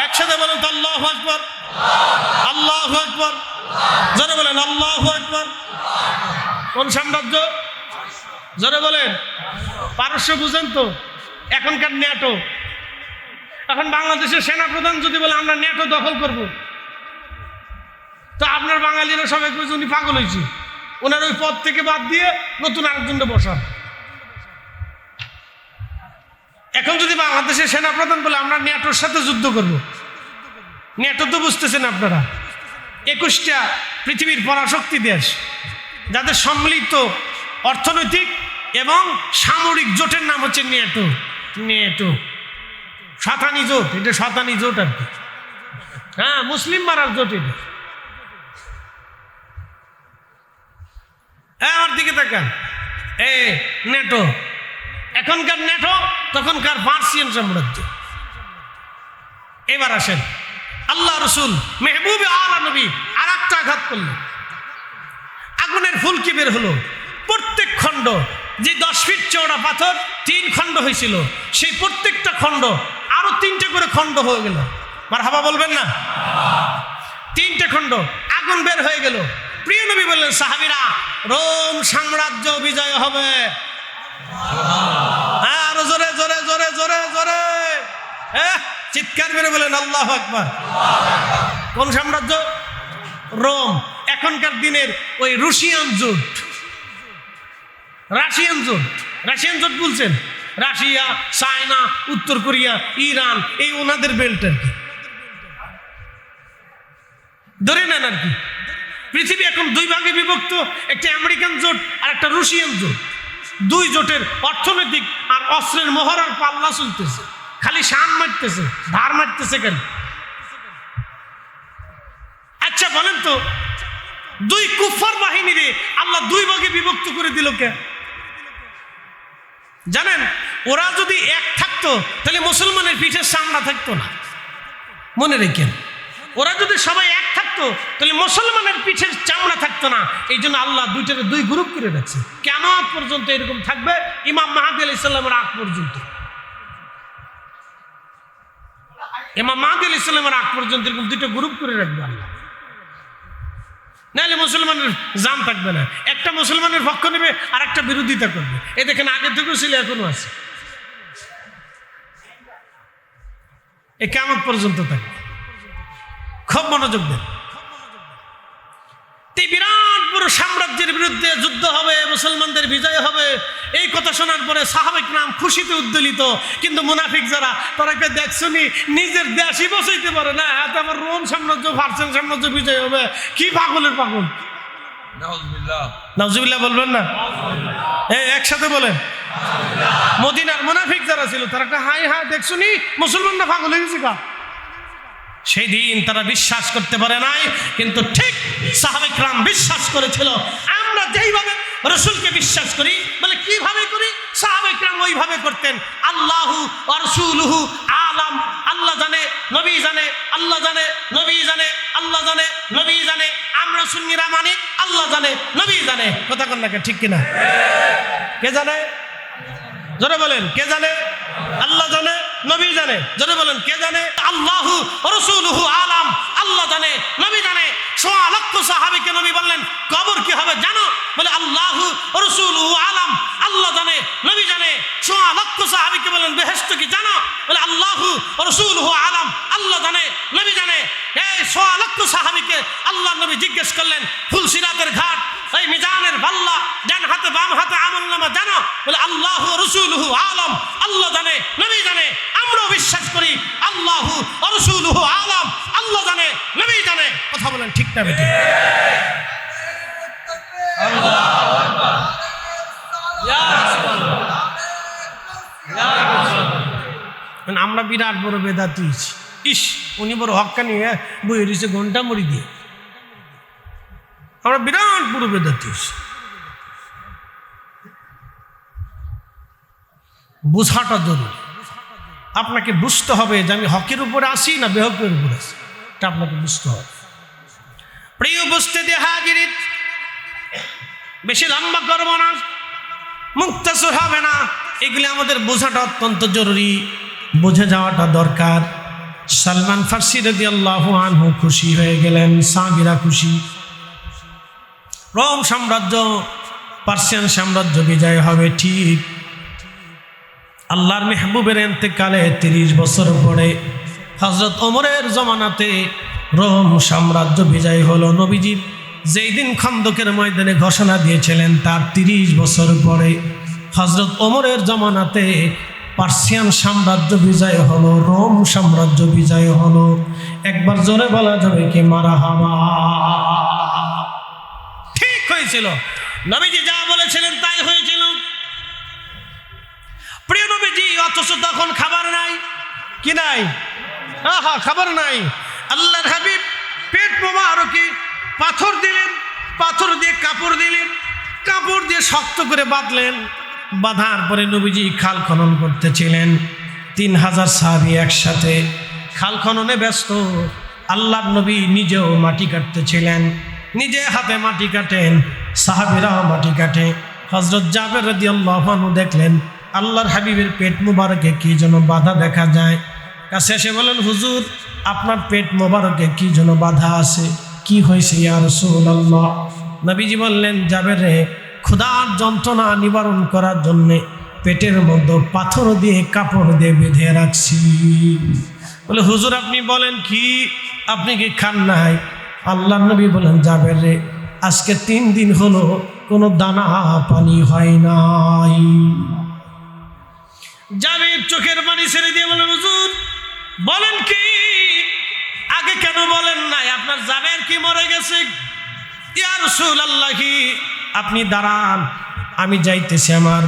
একসাথে বলেন তো, আল্লাহু আকবার, আল্লাহু আকবার। জোরে বলেন আল্লাহু আকবার। কোন সাম্রাজ্য? জোরে বলেন। পারস্য বুঝেন তো, এখনকার ন্যাটো। এখন বাংলাদেশের সেনাপ্রধান যদি বলে আমরা ন্যাটো দখল করব, তো আপনার বাঙালিরা সবাই কইছে উনি পাগল হয়েছে, ওনার ওই পদ থেকে বাদ দিয়ে নতুন আরেকজনকে বসান। এখন যদি বাংলাদেশের সেনাপ্রধান বলে আমরা ন্যাটোর সাথে যুদ্ধ করব, ন্যাটো তো বুঝতেছেন আপনারা 21টা পৃথিবীর পরাশক্তি দেশ, যাদের সম্মিলিত অর্থনৈতিক এবং সামরিক জোটের নাম হচ্ছে ন্যাটো। ন্যাটো শয়তানি জোট, এটা শয়তানি জোট আর কি। হ্যাঁ, মুসলিম মারার জোট এটা। আমার দিকে তাকান, ন্যাটো। এখনকার ন্যাটো, তখনকার পার্সিয়ান সাম্রাজ্য। এবার আসেন, আল্লাহ রসুল মেহবুবে আলা নবী আর একটা আঘাত করলেন, আগুনের ফুলকি বের হলো। প্রত্যেক খণ্ড, যে 10 ফিট চওড়া পাথর 3 খণ্ড হয়েছিল, সেই প্রত্যেকটা খণ্ড আরো 3টে করে খণ্ড হয়ে গেল। মারহাবা বলবেন না? 3টে খণ্ড, আগুন বের হয়ে গেল। প্রিয় নবী বললেন, সাহাবীরা, রোম সাম্রাজ্য বিজয় হবে। হ্যাঁ, আরো জোরে জোরে জোরে জোরে জোরে চিৎকার মেরে বলেন আল্লাহু আকবার। কোন সাম্রাজ্য? রোম। এখনকার দিনের ওই রুশিয়ান জোট, রাশিয়ান জোট। রাশিয়ান জোট বলছেন, রাশিয়া, চায়না, উত্তর কোরিয়া, ইরান, এই ওনাদের বেল্ট আর কি, ধরে নেন আর কি। পৃথিবী এখন 2 ভাগে বিভক্ত, একটা আমেরিকান জোট আর একটা রুশিয়ান জোট। 2 জোটের অর্থনৈতিক আর অস্ত্রের মহড়ার পাল্লা চলতেছে, খালি শান মারতেছে, ধার মারতেছে কেন? আচ্ছা বলেন তো, 2 কুফার বাহিনীরে আল্লাহ 2 ভাগে বিভক্ত করে দিল কে? জানেন, ওরা যদি এক থাকতো তাহলে মুসলমানের পিঠের চামড়া থাকতো না। মনে রেখেন, ওরা যদি সবাই এক থাকতো তাহলে মুসলমানের পিঠের চামড়া থাকতো না। এই জন্য আল্লাহ 2টারে 2 গ্রুপ করে রাখছে। কিয়ামত পর্যন্ত এরকম থাকবে, ইমাম মাহদী আলাইহিস সালামের আগ পর্যন্ত। ইমাম মাহদী আলাইহিস সালামের আগ পর্যন্ত এরকম 2টা গ্রুপ করে রাখবে আল্লাহ। নাহলে মুসলমানের জান থাকবে না। একটা মুসলমানের পক্ষ নেবে আর একটা বিরোধিতা করবে। এই দেখেন, আগে থেকেও ছিল, এখনো আছে, এই কিয়ামত পর্যন্ত থাকবে। খুব মনোযোগ দেন। বিরাট বড় সাম্রাজ্যের বিরুদ্ধে যুদ্ধ হবে, মুসলমানদের বিজয় হবে, এই কথা শোনার পরে সাহাবায়ে কিরাম খুশিতে উদ্দোলিত। কিন্তু মুনাফিক যারা, তারা কে দেখছনি, নিজের দেশই বসাইতে পারে না, এত আবার রোম সাম্রাজ্য, পার্সিয়ান সাম্রাজ্য বিজয় হবে। কি পাগলের পাগল! নাউজুবিল্লাহ, নাউজুবিল্লাহ বলবেন না? একসাথে বলেন। মদিনার মুনাফিক যারা ছিল, তারা হাই হাই দেখছনি, মুসলমানরা পাগল হয়ে গেছে। সেই দিন তারা বিশ্বাস করতে পারে নাই, কিন্তু ঠিক সাহাবায়ে কিরাম বিশ্বাস করেছিল। আমরা যেইভাবে রাসূলকে বিশ্বাস করি, বলে কিভাবে করি? সাহাবায়ে কিরাম ওইভাবে করতেন। আল্লাহু ওয়া রাসূলুহু আলাম, আল্লাহ জানে, নবী জানে, আল্লাহ জানে, নবী জানে, আল্লাহ জানে, নবী জানে। আমরা সুন্নিরা মানি, আল্লাহ জানে, নবী জানে। কথা কন না, ঠিক কিনা? কে জানে? জোরে বলেন, কে জানে? আল্লাহ জানে, নবী জানে। জোরে বলেন, কে জানে? আল্লাহু ওয়া রাসূলুহু আলাম, আল্লাহ জানে, নবী জানে। 100 লক্ষ সাহাবীকে নবী বললেন, কবর কি হবে জানো? বলে আল্লাহু ওয়া রাসূলুহু আলাম, আল্লাহ জানে, নবী জানে। 100 লক্ষ সাহাবীকে বললেন, বেহেশত কি জানো? বলে আল্লাহু ওয়া রাসূলুহু আলাম, আল্লাহ জানে, নবী জানে। এই 100 লক্ষ সাহাবীকে আল্লাহ নবী জিজ্ঞেস করলেন, ফুলসিরাতের ঘাট, এই মিজানের পাল্লা, ডান হাতে বাম হাতে আমলনামা জানো? বলে আল্লাহু ওয়া রাসূলুহু আলাম, আল্লাহ জানে, নবী জানে। আমরাও বিশ্বাস করি, আল্লাহু ওয়া রাসূলুহু আলাম, আল্লাহ জানে, নবী জানে। কথা বলেন, ঠিক না বেঠিক? আল্লাহু আকবার, ইয়া রাসূলুল্লাহ, ইয়া রাসূলুল্লাহ। আমরা বিরাট বড় বেদাতি। ইস, উনি বড় হক্কানি, বই রয়েছে ঘন্টা মুড়ি দিয়ে। আমরা বিরাট বড় বেদাতি হয়েছি। বুঝাটা জরুরি। আপনাকে বুঝতে হবে যে আমি হকের উপরে আসি না বেহকের উপরে আসি, এটা আপনাকে বুঝতে হবে। প্রিয় উপস্থিতি হাজিরিন, বেশি লম্বা করব না, মুক্তাসর হবে না, এগুলি আমাদের বোঝাটা অত্যন্ত জরুরি, বুঝে যাওয়াটা দরকার। সালমান ফার্সি রাদিয়াল্লাহু আনহু খুশি হয়ে গেলেন, সাহাবীরা খুশি। রোম সাম্রাজ্য, পার্সিয়ান সাম্রাজ্য বিজয় হবে ঠিক। আল্লাহর মেহবুবের ইন্তেকালে 30 বছর পরে হযরত ওমরের জমানাতে রোম সাম্রাজ্য বিজয় হলো। নবীজি যেই দিন খন্দকের ময়দানে ঘোষণা দিয়েছিলেন তার 30 বছর পরে হযরত ওমরের জমানাতে পার্সিয়ান সাম্রাজ্য বিজয় হলো, রোম সাম্রাজ্য বিজয় হলো। একবার জোরে বলা যাবে কি মারহাবা? ঠিক হয়েছিল, নবীজি যা বলেছিলেন তাই হয়েছিল। প্রিয় নবীজি, অথচ তখন খাবার নাই, কি নাই? খাবার নাই। আল্লাহর হাবিব পেট মোবারকে পাথর দিলেন, পাথর দিয়ে কাপড় দিলেন, কাপড় দিয়ে শক্ত করে বাঁধলেন। বাঁধার পরে নবীজি খাল খনন করতেছিলেন। 3000 সাহাবী একসাথে খাল খননে ব্যস্ত। আল্লাহর নবী নিজেও মাটি কাটতেছিলেন, নিজে হাতে মাটি কাটেন, সাহাবীরাও মাটি কাটে। হযরত জাবের রাদিয়াল্লাহু আনহু দেখলেন আল্লাহর হাবিবের পেট মোবারকে কি যেন বাধা দেখা যায়। কাছে এসে বলেন, হুজুর আপনার পেট মোবারকে কি যেন বাধা আছে, কি হয়েছে ইয়া রাসূলুল্লাহ? নবীজি বললেন, জাবের রে, ক্ষুধার যন্ত্রণা নিবারণ করার জন্যে পেটের মধ্যে পাথর দিয়ে কাপড় দিয়ে বেঁধে রাখছি। বলে, হুজুর আপনি বলেন কি, আপনি কি খান নাই? আল্লাহর নবী বলেন, জাবের রে, আজকে 3 দিন হলো কোনো দানা পানি হয় নাই। জাবের চোখের পানি ছেড়ে দিয়ে বলেন, হুজুর বলেন কি, আগে কেন বলেন নাই? আপনার জাবের কি মরে গেছে? ইয়া রাসূলুল্লাহ, আপনি দাঁড়ান, আমি যাইতেছি আমার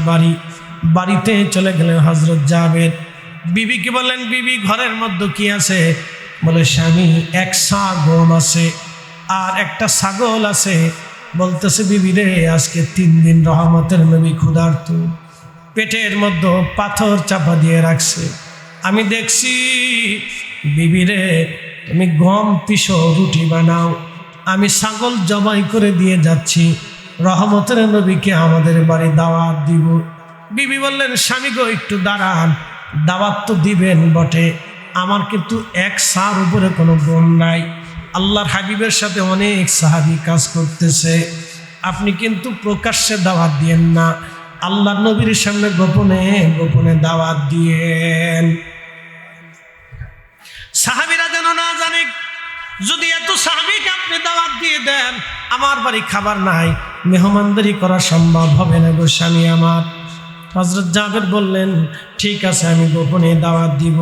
বাড়িতে চলে গেলেন হযরত জাবের। বিবিকে বললেন, বিবি ঘরের মধ্যে কি আছে? বলে, স্বামী এক সা গম আছে আর একটা ছাগল আছে। বলতেছে, বিবি রে, আজকে 3 দিন রহমতের নবী ক্ষুধার্ত, পেটের মধ্যে পাথর চাপা দিয়ে রাখছে। আমি দেখছি, বিবি রে তুমি গম পিষো, রুটি বানাও, আমি ছাগল জবাই করে দিয়ে যাচ্ছি, রহমতের নবীকে আমাদের বাড়ি দাওয়াত দিব। বিবি বললেন, স্বামী গো একটু দাঁড়ান, দাওয়াত তো দিবেন বটে, আমার কিন্তু এক সার উপরে কোনো গম নাই। আল্লাহর হাবিবের সাথে অনেক সাহাবী কাজ করতেছে, আপনি কিন্তু প্রকাশ্যে দাওয়াত দিয়েন না, আল্লাহর নবীর সামনে গোপনে গোপনে দাওয়াত দিয়েন। সাহাবীরা যেন না জানে, যদি এত সাহাবীকে আপনি দাওয়াত দিয়ে দেন, আমার বাড়ি খাবার নাই, মেহমানদারি করা সম্ভব হবে না গো স্বামী আমার। হযরত জাবের বললেন, ঠিক আছে আমি গোপনে দাওয়াত দিব,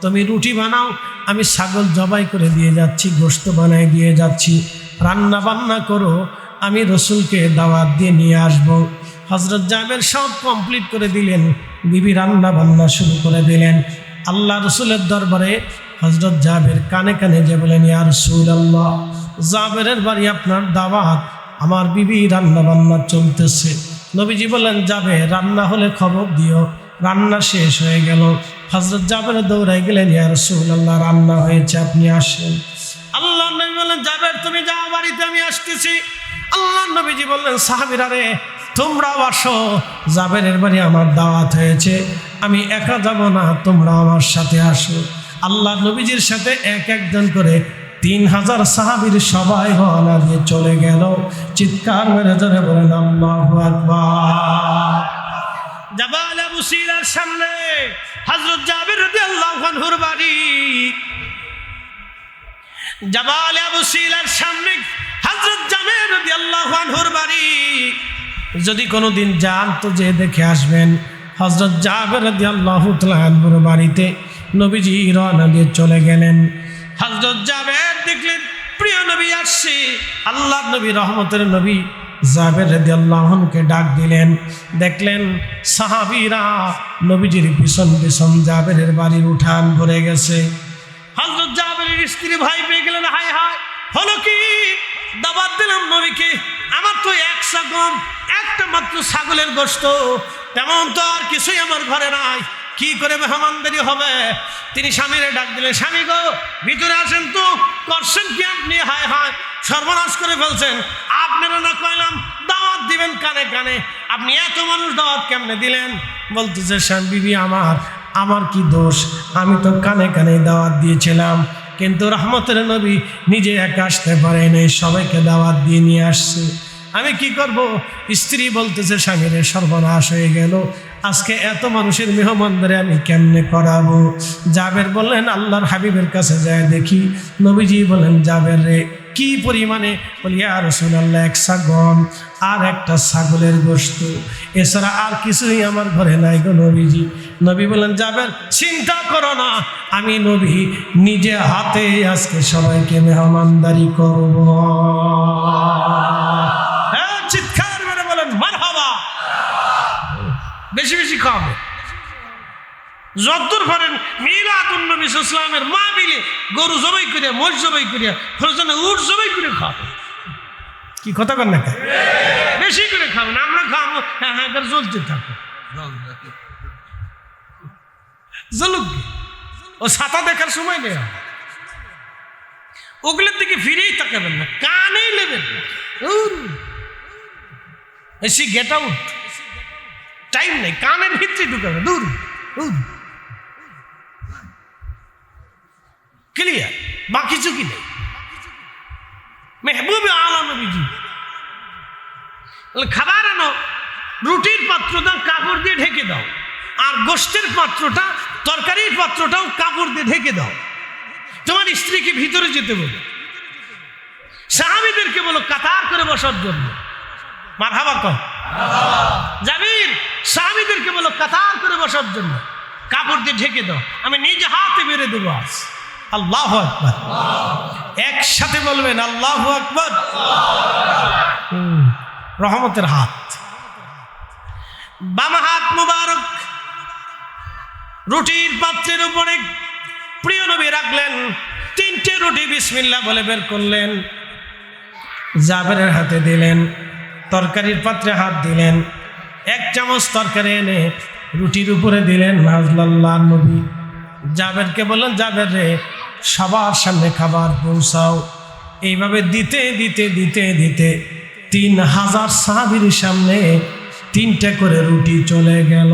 তুমি রুটি বানাও, আমি ছাগল জবাই করে দিয়ে যাচ্ছি, গোশত বানাই দিয়ে যাচ্ছি, রান্না বান্না করো, আমি রসুলকে দাওয়াত দিয়ে নিয়ে আসবো। হযরত জাবের সব কমপ্লিট করে দিলেন, বিবি রান্না বান্না শুরু করে দিলেন। আল্লাহ রসুলের দরবারে হযরত জাবের কানে কানে যে বলেন, ইয়া রাসূলুল্লাহ, জাবেরের বাড়ি আপনার দাওয়াত, আমার বিবি রান্না বান্না চলতেছে। নবীজি বললেন, যাবে রান্না হলে খবর দিও। রান্না শেষ হয়ে গেল, হযরত জাবের দৌড়াই গেলেন, ইয়া রাসূলুল্লাহ রান্না হয়েছে, আপনি আসেন। আল্লাহ নবী বললেন, জাবের তুমি যাও বাড়িতে, আমি আসতেছি। আল্লাহ নবীজি বললেন, সাহাবীরা রে তোমরাও আসো, জাবেরের বাড়ি আমার দাওয়াত হয়েছে, আমি একা যাব না, তোমরা আমার সাথে আসো। আল্লাহ নবীজির সাথে একজন করে 3000 সাহাবীর সবাই রওনা দিয়ে চলে গেল। চিৎকার মেরে জোরে বলেন আল্লাহু আকবার। জাবাল আবু সিলার সামনে হযরত জাবের রাদিয়াল্লাহু আনহুর বাড়ি। জাবাল আবু সিলার সামনে হযরত জাবের রাদিয়াল্লাহু আনহুর বাড়ি। যদি কোনোদিন যান তো যে দেখে আসবেন। হযরত জাবের রাদিয়াল্লাহু তাআলা আনহুর বাড়িতে নবীজি রওনা দিয়ে চলে গেলেন। হযরত জাবের দেখলেন প্রিয় নবী আসছে। আল্লাহর নবী রহমতের নবী জাবের রাদিয়াল্লাহু আনহুকে ডাক দিলেন। দেখলেন সাহাবীরা নবীজির পিছন পিছন জাবেরের বাড়ির উঠান ভরে গেছে। হযরত জাবেরের স্ত্রী ভয় পেয়ে গেলেন, হায় হায় হলো কি? দাওয়াত দিলাম নবীকে, আমার তো একশা গম, একটা মাত্র ছাগলের গোশত, তেমন তো আর কিছুই আমার ঘরে নাই, কি করে মেহমানদারি হবে? তিনি স্বামীরে ডাক দিলেন, স্বামী গো ভিতরে আসেন তো। করছেন কি আপনি? হায় হায়, সর্বনাশ করে ফেলছেন। আপনারা না কইলাম দাওয়াত দিবেন কানে কানে, আপনি এত মানুষ দাওয়াত কেমনে দিলেন? বলতেছে, স্বামী বিবি আমার কি দোষ? আমি তো কানে কানে দাওয়াত দিয়েছিলাম, কিন্তু রহমতের নবী নিজে একা আসতে পারে নাই, সবাইকে দাওয়াত দিয়ে নিয়ে আসছে। আমি কি করব? স্ত্রী বলতেছে, স্বামীরে সর্বনাশ হয়ে গেল, আজকে এত মানুষের মেহমানদারি আমি কেমনে করাবো? জাবের বললেন, আল্লাহর হাবিবের কাছে যায় দেখি। নবীজি বলেন, জাবের রে কি পরিমাণে? বলি, ইয়া রাসূলুল্লাহ, এক সা গম আর একটা ছাগলের গোশত, এছাড়া আর কিছুই আমার ঘরে নাই গো নবীজি। নবী বলেন, জাবের চিন্তা করো না, আমি নবী নিজে হাতে আজকে সবাইকে মেহমানদারি করব। চিৎকার মেরে বলেন মারহাবা। বেশি বেশি খাবে, যতদূর পারেন মিলাদুন নবী সাল্লাল্লাহু আলাইহি ওয়াসাল্লামের মাহফিলে গরু জবাই করিয়া, মোষ জবাই করিয়া, প্রয়োজনে উট জবাই করে খাবে। কি কথা বল না, বেশি করে খাবেন। আমরা খাবো, হ্যাঁ হ্যাঁ করে জ্বলতে থাকো, জ্বলুক। ও ছাতা দেখার সময় নেই, ওগুলোর দিকে ফিরেই তাকাবেন না, কানেই নেবেন না। এসি গেট আউট, টাইম নেই, কানের ভিতরে ঢুকাবে, দূর দূর, ক্লিয়ার, বা কিছু কি নেই। মেহবুব আলা নবীজি খাবার আনো, রুটির পাত্রটা কাপড় দিয়ে ঢেকে দাও, আর গোশতের পাত্রটা, তরকারির পাত্রটাও কাপড় দিয়ে ঢেকে দাও। তোমার স্ত্রীকে ভিতরে যেতে বলো, সাহাবীদেরকে বলো কাতার করে বসার জন্য। মারহাবা কর জাবির, সাহাবীদেরকে বলো কাতার করে বসার জন্য, কাপড় দিয়ে ঢেকে দাও, আমি নিজে হাতে বেড়ে দেবো। আজ আল্লাহু আকবার, একসাথে বলবেন আল্লাহু আকবার। রহমতের হাত, বাম হাত মুবারক রুটির পাত্রের উপরে প্রিয় নবী রাখলেন। 3টে রুটি বিসমিল্লাহ বলে বের করলেন, জাবেরের হাতে দিলেন। তরকারির পাত্রে হাত দিলেন, 1 চামচ তরকারি এনে রুটির উপরে দিলেন। আল্লাহ নবী জাবেরকে বললেন, জাবের রে সবার সামনে খাবার পৌঁছাও। এইভাবে দিতে দিতে দিতে দিতে 3000 সাহাবীর সামনে 3টে করে রুটি চলে গেল।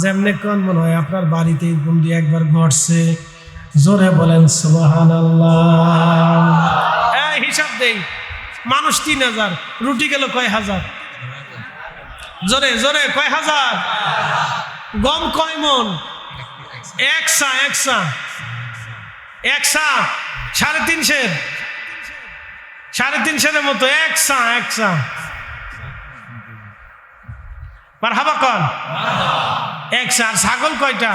যেমনে কোন মনে হয় আপনার বাড়িতে এরকম দিয়ে একবার ঘটছে? জোরে বলেন সুবহানাল্লাহ। হিসাব দেই, মানুষ 3000, রুটি গেল কয় হাজার? জোরে জোরে কয় হাজার? গম কয় মন? 1 সা 350 মতো 1 সা। মারহাবা কন 1 সা। আর ছাগল কয়টা?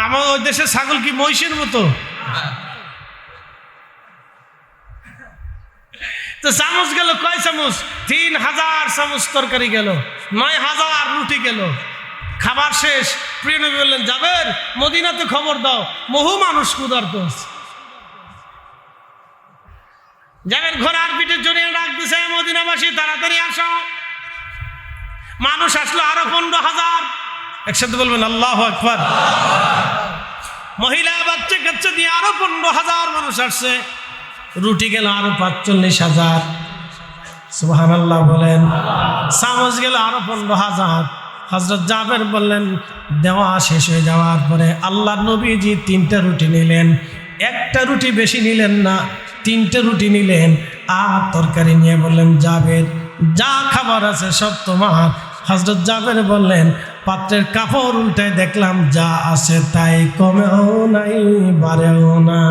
আমার ওই দেশের ছাগল কি মহিষের মতো? তো চামচ গেল কয় চামচ? 3000 চামচ তরকারি গেল, 9000 রুটি গেল। খাবার শেষ, প্রিয় নবী বললেন, জাবের মদিনাতে খবর দাও, বহু মানুষ ক্ষুধার্ত আছে। জাবের ঘোড়ার পিঠে জড়িয়ে ডাক দিছে, মদিনাবাসী তাড়াতাড়ি আসো। মানুষ আসলো আরো 15000। একসাথে বলবেন আল্লাহু আকবার। মহিলা বাচ্চা কাচ্চা দিয়ে আরো 15000 মানুষ আসছে। রুটি গেল আরো 45,000। সুবহানাল্লাহ বলেন। চামচ গেল আরো 15,000। হযরত জাবের বললেন, দেওয়া শেষ হয়ে যাওয়ার পরে আল্লাহর নবীজি 3টে রুটি নিলেন। 1টা রুটি বেশি নিলেন না, 3টে রুটি নিলেন। আর তরকারি নিয়ে বললেন, জাবের যা খাবার আছে সব তোমার। হযরত জাবের বললেন, পাত্রের কাপড় উল্টায় দেখলাম যা আছে তাই, কমেও নাই বাড়েও না।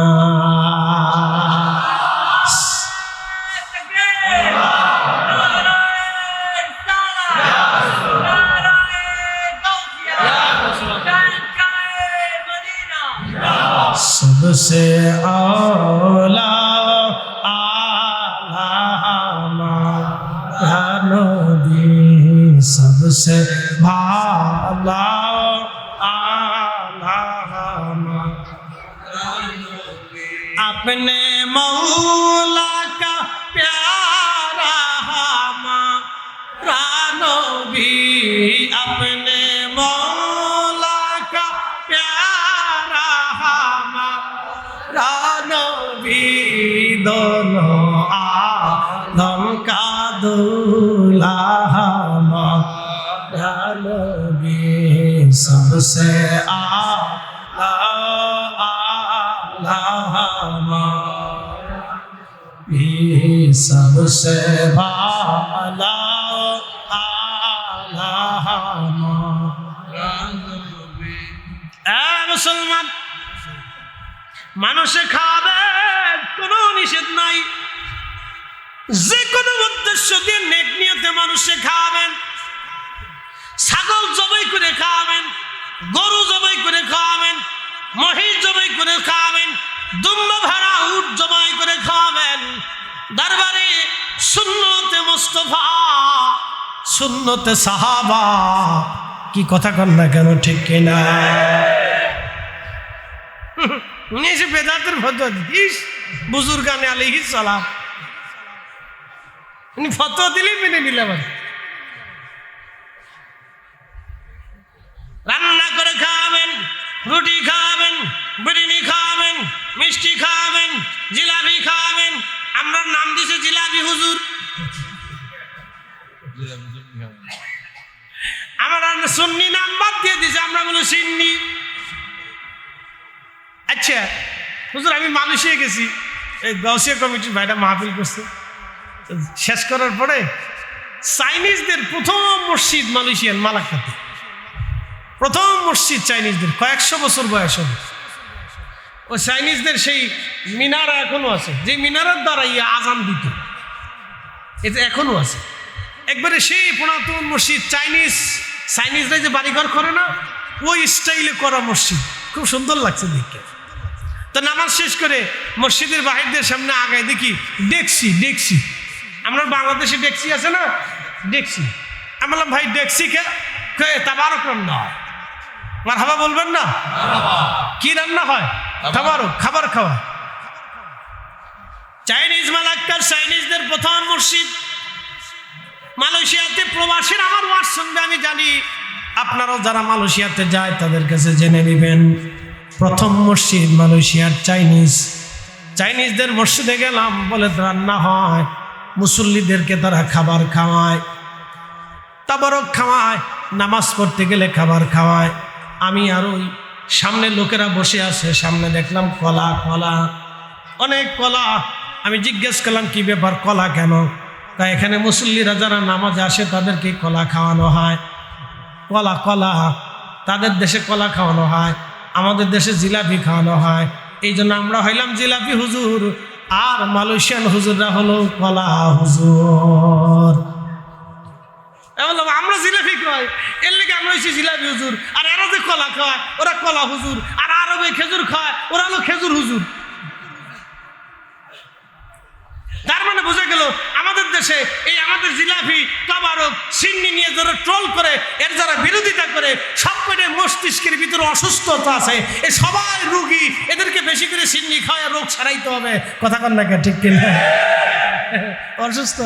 सबसे आला आला नबी, सबसे भाला आला अपने मौला का प्यारा हमारा नबी, अपने मौला का प्यारा हमारा नबी, दोनों आलम का दूल्हा हमारा नबी, सबसे आला सबसे भाला मुसलमान মানুষে খাবে কোনো নিষেধ নাই, যে কোনো উদ্দেশ্য দিয়ে নেক নিয়তে মানুষে খাবেন। ছাগল জবাই করে খাবেন, গরু জবাই করে খাবেন, মহিষ জবাই করে খাবেন, দুম্বা ভেড়া উট জবাই করে খাবেন। দরবারে সুন্নতে মুস্তাফা, সুন্নতে সাহাবা, কি কথা কন না কেন, ঠিক কিনা? উনিশে বেদাতের ফতোয়া দিস বুজুর্গানে আলাইহিস সালাম, উনি ফতোয়া দিলেই মেনে নিলাম। রান্না করে খাবেন, রুটি খাবেন, বিরিয়ানি খাবেন, মিষ্টি খাবেন, জিলাপি খাবেন। আমরা নাম দিছে জিলাপি হুজুর, আমরা সুন্নি নাম বাদ দিয়ে দিছে, আমরা বলি সিন্নি। আচ্ছা হুজুর, আমি মালয়েশিয়া গেছি, এই গাউসিয়া কমিটির ভাইটা মাহফিল করছে, শেষ করার পরে চাইনিজদের প্রথম মসজিদ মালয়েশিয়ান মালাক্কাতে, প্রথম মসজিদ চাইনিজদের, কয়েকশো বছর বয়স হবে। ও চাইনিজদের সেই মিনারা এখনো আছে, যে মিনারার দ্বারা আজান দিত, এটা এখনো আছে। একবারে সেই পুরাতন মসজিদ, চাইনিজরা যে বাড়িঘর করে না, ওই স্টাইলে করা মসজিদ, খুব সুন্দর লাগছে দেখতে। তো নামাজ শেষ করে মসজিদের বাহিরদের সামনে আগায় দেখি ডেকসি, আমরা বাংলাদেশে ডেকসি আছে না, ডেকসি। আমি বললাম ভাই ডেকসি কে? তাবারক রান্না হয়। মারহাবা বলবেন না? কি রান্না হয়? তাবারক, খাবার খাওয়া। চাইনিজ মালাক্কার চাইনিজদের প্রথম মসজিদ মালয়েশিয়াতে। প্রবাসীর আমার ওয়াজ শুনবে, আমি জানি আপনারাও যারা মালয়েশিয়াতে যায় তাদের কাছে জেনে নেবেন। প্রথম মসজিদ মালয়েশিয়ার চাইনিজদের মসজিদে গেলাম, বলে রান্না হয়, মুসল্লিদেরকে তারা খাবার খাওয়ায়, তাবারক খাওয়ায়, নামাজ পড়তে গেলে খাবার খাওয়ায়। আমি আর ওই সামনে লোকেরা বসে আছে, সামনে দেখলাম কলা, অনেক কলা। আমি জিজ্ঞেস করলাম কি ব্যাপার, কলা কেন? তাই এখানে মুসল্লিরা যারা নামাজে আসে তাদেরকে কলা খাওয়ানো হয়। কলা তাদের দেশে কলা খাওয়ানো হয়, আমাদের দেশে জিলাপি খাওয়ানো হয়। এই জন্য আমরা হইলাম জিলাপি হুজুর, আর মালয়েশিয়ান হুজুররা হলো কলা হুজুর। আমরা জিলাপি খাওয়াই, এর লেগে আমরা হয়েছি জিলাপি হুজুর। আর এরা যে কলা খাওয়ায় ওরা কলা হুজুর, আর আরবে খেজুর খাওয়ায় ওরা হলো খেজুর হুজুর। তার মানে বোঝা গেল আমাদের দেশে এই আমাদের জিলাপি, তাবারক, সিন্নি নিয়ে যারা ট্রোল করে, এর যারা বিরোধিতা করে, সবকটা মস্তিষ্কের ভিতরে অসুস্থতা আছে। এ সবাই রোগী, এদেরকে বেশি করে সিন্নি খাওয়া রোগ সারাইতে হবে। কথা কন না, ঠিক কিনা? অসুস্থ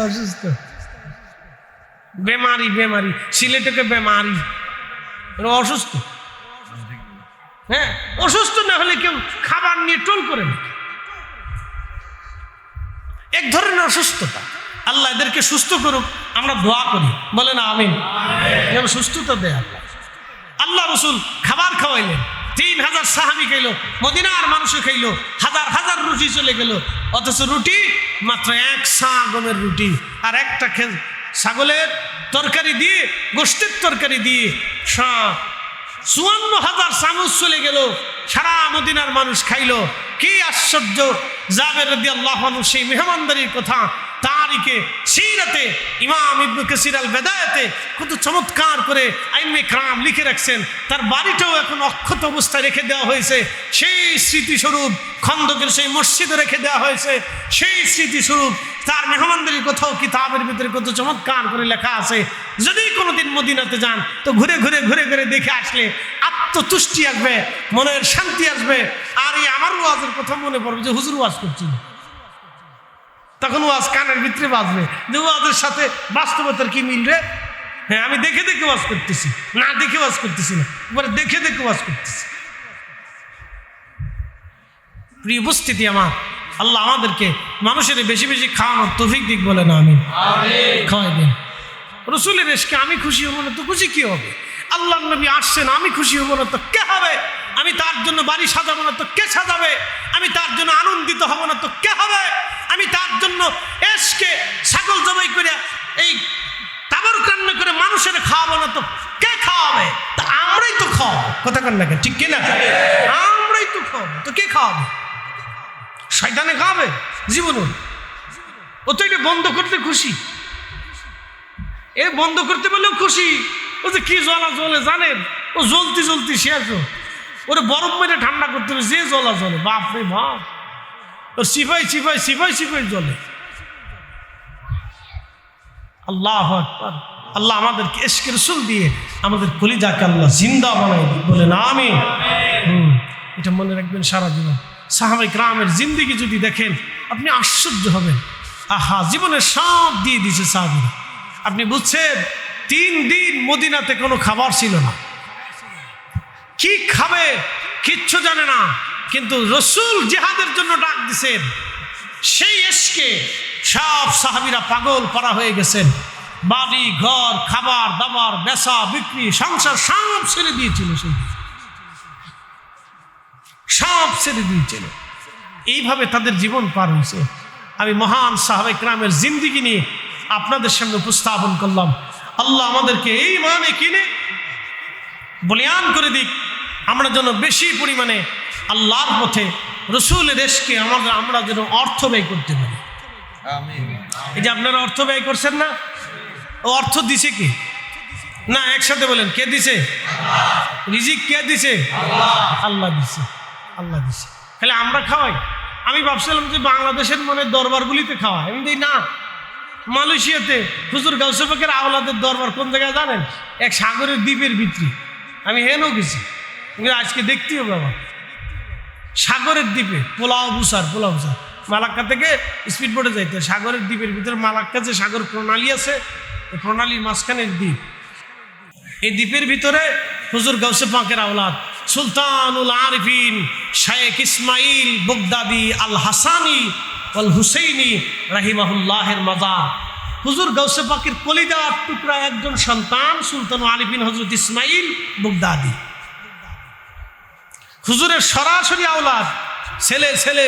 বেমারি, সিলেটকে বেমারি, অসুস্থ। হ্যাঁ, অসুস্থ না হলে কেউ খাবার নিয়ে ট্রোল করে না, এক ধরনের অসুস্থতা। আল্লাহ এদেরকে সুস্থ করুক, আমরা দোয়া করি, বলে না আমিন। যেন সুস্থতা দেয় আল্লাহ। আল্লাহ রসুল খাবার খাওয়াইলেন, 3000 সাহাবী খাইল, মদিনার মানুষও খাইল, হাজার রুটি চলে গেল। অথচ রুটি মাত্র 1 সা গমের রুটি, আর একটা ছাগলের তরকারি দিয়ে, গোশতের তরকারি দিয়ে 54,000 চামচ চলে গেল। সারা মদিনার মানুষ খাইল। কি আশ্চর্য! জাবের রাদিয়াল্লাহু আনহু সেই মেহমানদারির কথা তারিখে সিরাতে ইমাম ইবনে কাসির আল বেদায়াতে কত চমৎকার করে আইম্মে کرام লিখে রাখছেন। তার বাড়িটাও এখন অক্ষত অবস্থায় রেখে দেওয়া হয়েছে। সেই স্মৃতিস্বরূপ খন্দকের সেই মসজিদে রেখে দেওয়া হয়েছে। সেই স্মৃতিস্বরূপ তার মেহমানদারির কথাও কিতাবের ভিতরে কত চমৎকার করে লেখা আছে। যদি কোনোদিন মদিনাতে যান তো ঘুরে ঘুরে দেখে আসলে আত্মতুষ্টি আসবে, মনের শান্তি আসবে। আর এই আমার ওয়াজের কথা মনে পড়বে যে হুজুর ওয়াজ করছিল, তখন ওয়াজ কানের ভিতরে বাজবে যে ওয়াজের সাথে বাস্তবতার কি মিল রে। হ্যাঁ, আমি দেখে দেখে ওয়াজ করতেছি, না দেখে ওয়াজ করতেছি না, এবারে দেখে দেখে ওয়াজ করতেছি। প্রিয় উপস্থিতি আমার, আল্লাহ আমাদেরকে মানুষের বেশি বেশি খাওয়ানোর তৌফিক দিক বলে না আমি খাওয়াই দিন। রসুলের এসকে আমি খুশি হব না তো খুশি কি হবে? আল্লাহ নবী আসছেন, আমি খুশি হব না তো কে হবে? আমি তার জন্য বাড়ি সাজাবো না তো কে সাজাবে? আমি তার জন্য আনন্দিত হব না তো কে হবে? আমি তার জন্য এসকে ছাগল জবাই করে এই তাবরুক রান্না করে মানুষের খাওয়াবো না তো কে খাওয়াবে? তা আমরাই তো খাওয়াবো, কথা কন না, ঠিক কিনা? আমরাই তো খাওয়াবো, তো কে খাওয়াবে? শয়তানে খাওয়াবে জীবনে? ও তো এটা বন্ধ করতে খুশি, এ বন্ধ করতে বললেও খুশি। ও যে কি জ্বলা জ্বলে জানেন, ও জ্বলতি জ্বলতি শেষ, ওরে বরফ মেরে ঠান্ডা করতে হবে, যে জ্বলা জ্বলে, বাপ রে বাপ, ওর সিপাই সিপাই সিপাই সিপাই জ্বলে। আল্লাহু আকবার। আল্লাহ আমাদেরকে ইশকে রাসূল দিয়ে আমাদের কলিজাকে আল্লাহ জিন্দা বানাই দিন, বলেন আমিন। এটা মনে রাখবেন সারা জীবন। সাহাবায়ে কেরামের জিন্দেগি যদি দেখেন আপনি আশ্চর্য হবেন। আহা, জীবনের সব দিয়ে দিয়েছে সাহাবীরা। আপনি বুঝছেন 3 দিন মদিনাতে কোনো খাবার ছিল না, কি খাবে কিচ্ছু জানে না, কিন্তু রসুল জিহাদের জন্য ডাক দিছেন, সেই ইশকে সব সাহাবীরা পাগল করা হয়ে গেছেন। বাড়ি ঘর, খাবার দাবার, বেচা বিক্রি, সংসার সব ছেড়ে দিয়েছিল, সেই সব ছেড়ে দিয়েছিল। এইভাবে তাদের জীবন পার হয়েছে। আমি মহান সাহাবায়ে কেরামের জিন্দেগি নিয়ে আপনাদের সামনে উপস্থাপন করলাম। আল্লাহ আমাদেরকে এই মানে কিনে বলিয়ান করে দিক, আমরা যেন বেশি পরিমাণে আল্লাহর পথে রসুলের দেশকে আমরা যেন অর্থ ব্যয় করতে পারি। এই যে আপনারা অর্থ ব্যয় করছেন না, ও অর্থ দিছে কে? না, একসাথে বলেন, কে দিছে? রিজিক কে দিছে? আল্লাহ দিছে, আল্লাহ দিছে। তাহলে আমরা খাওয়াই? আমি ভাবছিলাম যে বাংলাদেশের মনে দরবারগুলিতে খাওয়াই, আমি দিই না। মালয়েশিয়াতে হুজুর গাউসে পাকের আওলাদের দরবার কোন জায়গায় জানেন? এক সাগরের দ্বীপের ভিতরে। আমি হেনও গেছি, আজকে দেখতে হবে আমার। সাগরের দ্বীপে পোলাও বুসার মালাক্কা থেকে স্পিড বোটে যাইতে সাগরের দ্বীপের ভিতরে মালাক্কা যে সাগর প্রণালী আছে, এই প্রণালীর মাঝখানের দ্বীপ। এই দ্বীপের ভিতরে হুজুর গাউসে পাকের আওলাদ সুলতানুল আরিফিন শায়েখ ইসমাইল বগদাদি আল হাসানি আল হুসেইনি রাহিমাহুল্লাহের মাজার। হুজুর গাউসে পাকের কলিজার টুকরা একজন সন্তান সুলতানুল আরিফিন হযরত ইসমাইল বগদাদি, হুজুরের সরাসরি আওলাদ, ছেলে ছেলে